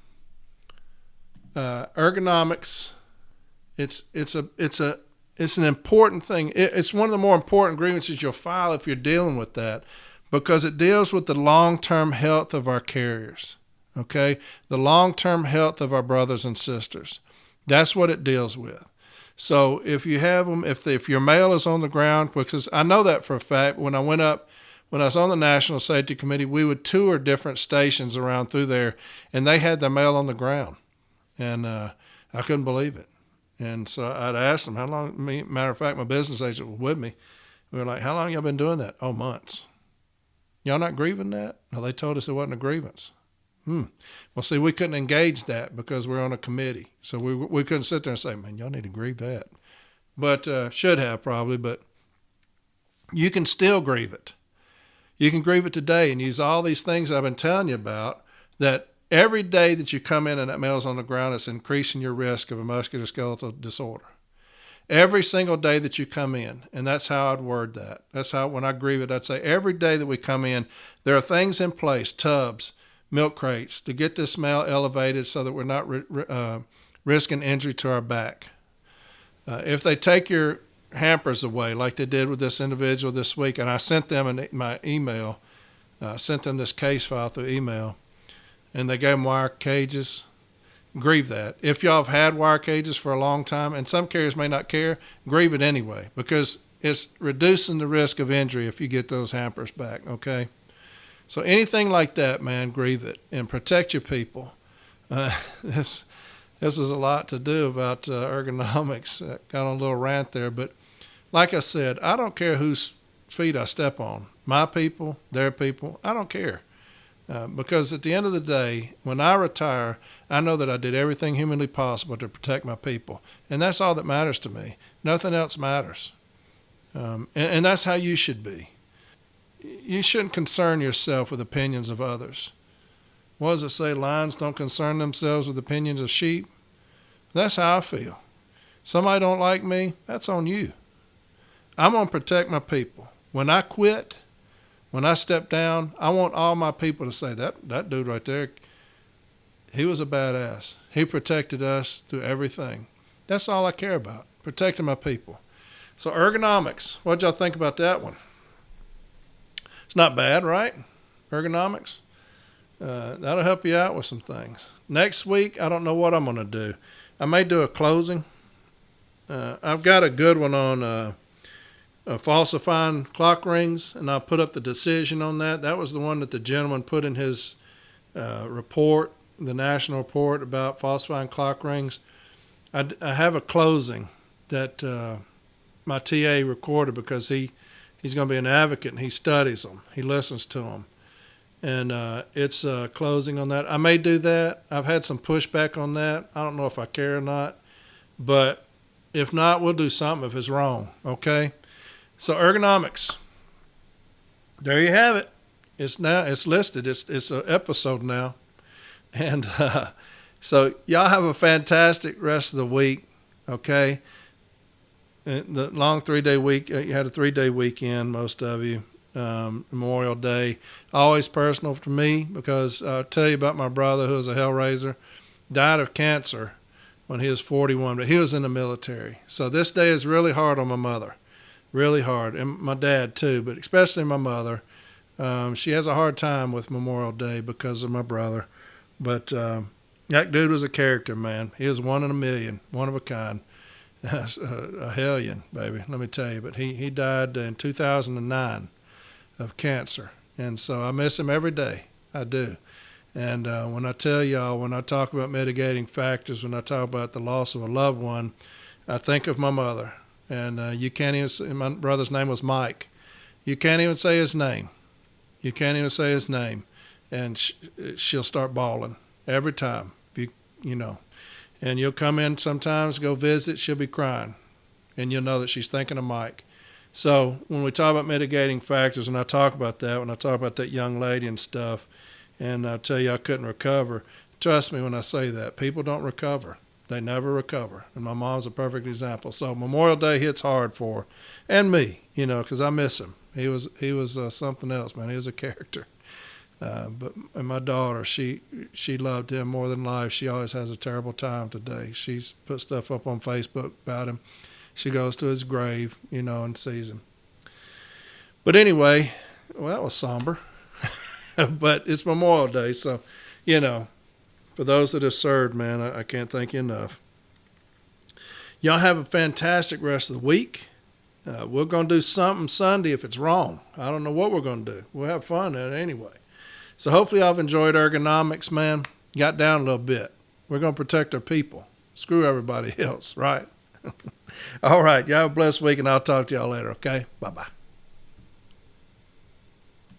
A: Ergonomics. It's it's an important thing. It's one of the more important grievances you'll file if you're dealing with that, because it deals with the long-term health of our carriers, okay? The long-term health of our brothers and sisters. That's what it deals with. So if you have them, if your mail is on the ground, because I know that for a fact, when I was on the National Safety Committee, we would tour different stations around through there, and they had their mail on the ground. And I couldn't believe it. And so I'd ask them, how long, matter of fact, my business agent was with me. We were like, how long y'all been doing that? Oh, months. Y'all not grieving that? No, they told us it wasn't a grievance. Well, see, we couldn't engage that because we're on a committee. So we couldn't sit there and say, man, y'all need to grieve that. But should have probably, but you can still grieve it. You can grieve it today and use all these things I've been telling you about, that every day that you come in and that mail's on the ground, it's increasing your risk of a musculoskeletal disorder. Every single day that you come in, and that's how I'd word that. That's how, when I grieve it, I'd say every day that we come in, there are things in place, tubs, milk crates, to get this mail elevated so that we're not risking injury to our back. If they take your hampers away, like they did with this individual this week, and I sent them my email, sent them this case file through email, and they gave them wire cages. Grieve that. If y'all have had wire cages for a long time, and some carriers may not care, grieve it anyway, because it's reducing the risk of injury if you get those hampers back, okay? So anything like that, man, grieve it and protect your people. This is a lot to do about ergonomics. Got on a little rant there, but like I said, I don't care whose feet I step on. My people, their people, I don't care. Because at the end of the day, when I retire, I know that I did everything humanly possible to protect my people. And that's all that matters to me. Nothing else matters. And that's how you should be. You shouldn't concern yourself with opinions of others. What does it say? Lions don't concern themselves with opinions of sheep. That's how I feel. Somebody don't like me, that's on you. I'm going to protect my people. When I quit, when I step down, I want all my people to say, that dude right there, he was a badass. He protected us through everything. That's all I care about, protecting my people. So ergonomics, what'd y'all think about that one? It's not bad, right? Ergonomics. That'll help you out with some things. Next week, I don't know what I'm going to do. I may do a closing. I've got a good one on falsifying clock rings, and I'll put up the decision on that. That was the one that the gentleman put in his report, the national report about falsifying clock rings. I have a closing that my TA recorded because he's going to be an advocate, and he studies them. He listens to them. And it's closing on that. I may do that. I've had some pushback on that. I don't know if I care or not. But if not, we'll do something if it's wrong, okay? So ergonomics. There you have it. It's listed. It's an episode now. And so y'all have a fantastic rest of the week, okay? The long 3-day week, you had a 3-day weekend, most of you. Memorial Day, always personal to me because I'll tell you about my brother who was a hellraiser, died of cancer when he was 41, but he was in the military. So this day is really hard on my mother, really hard, and my dad too, but especially my mother. She has a hard time with Memorial Day because of my brother, but that dude was a character, man. He was one in a million, one of a kind. A hellion, baby, let me tell you. But he died in 2009 of cancer, and so I miss him every day. I do. And when I tell y'all, when I talk about mitigating factors, when I talk about the loss of a loved one, I think of my mother. And you can't even say, my brother's name was Mike. You can't even say his name. You can't even say his name, and she'll start bawling every time. You know, and you'll come in sometimes, go visit, she'll be crying, and you'll know that she's thinking of Mike. So when we talk about mitigating factors, when I talk about that young lady and stuff, and I tell you I couldn't recover, trust me when I say that. People don't recover. They never recover. And my mom's a perfect example. So Memorial Day hits hard for her and me, you know, because I miss him. He was something else, man. He was a character. And my daughter, she loved him more than life. She always has a terrible time today. She's put stuff up on Facebook about him. she goes to his grave, and sees him. But anyway, well, that was somber. But it's Memorial Day, so, for those that have served, man, I can't thank you enough. Y'all have a fantastic rest of the week. We're going to do something Sunday if it's wrong. I don't know what we're going to do. We'll have fun at it anyway. So hopefully I've enjoyed ergonomics, man. Got down a little bit. We're going to protect our people. Screw everybody else, right? All right. Y'all have a blessed week, and I'll talk to y'all later, okay? Bye-bye.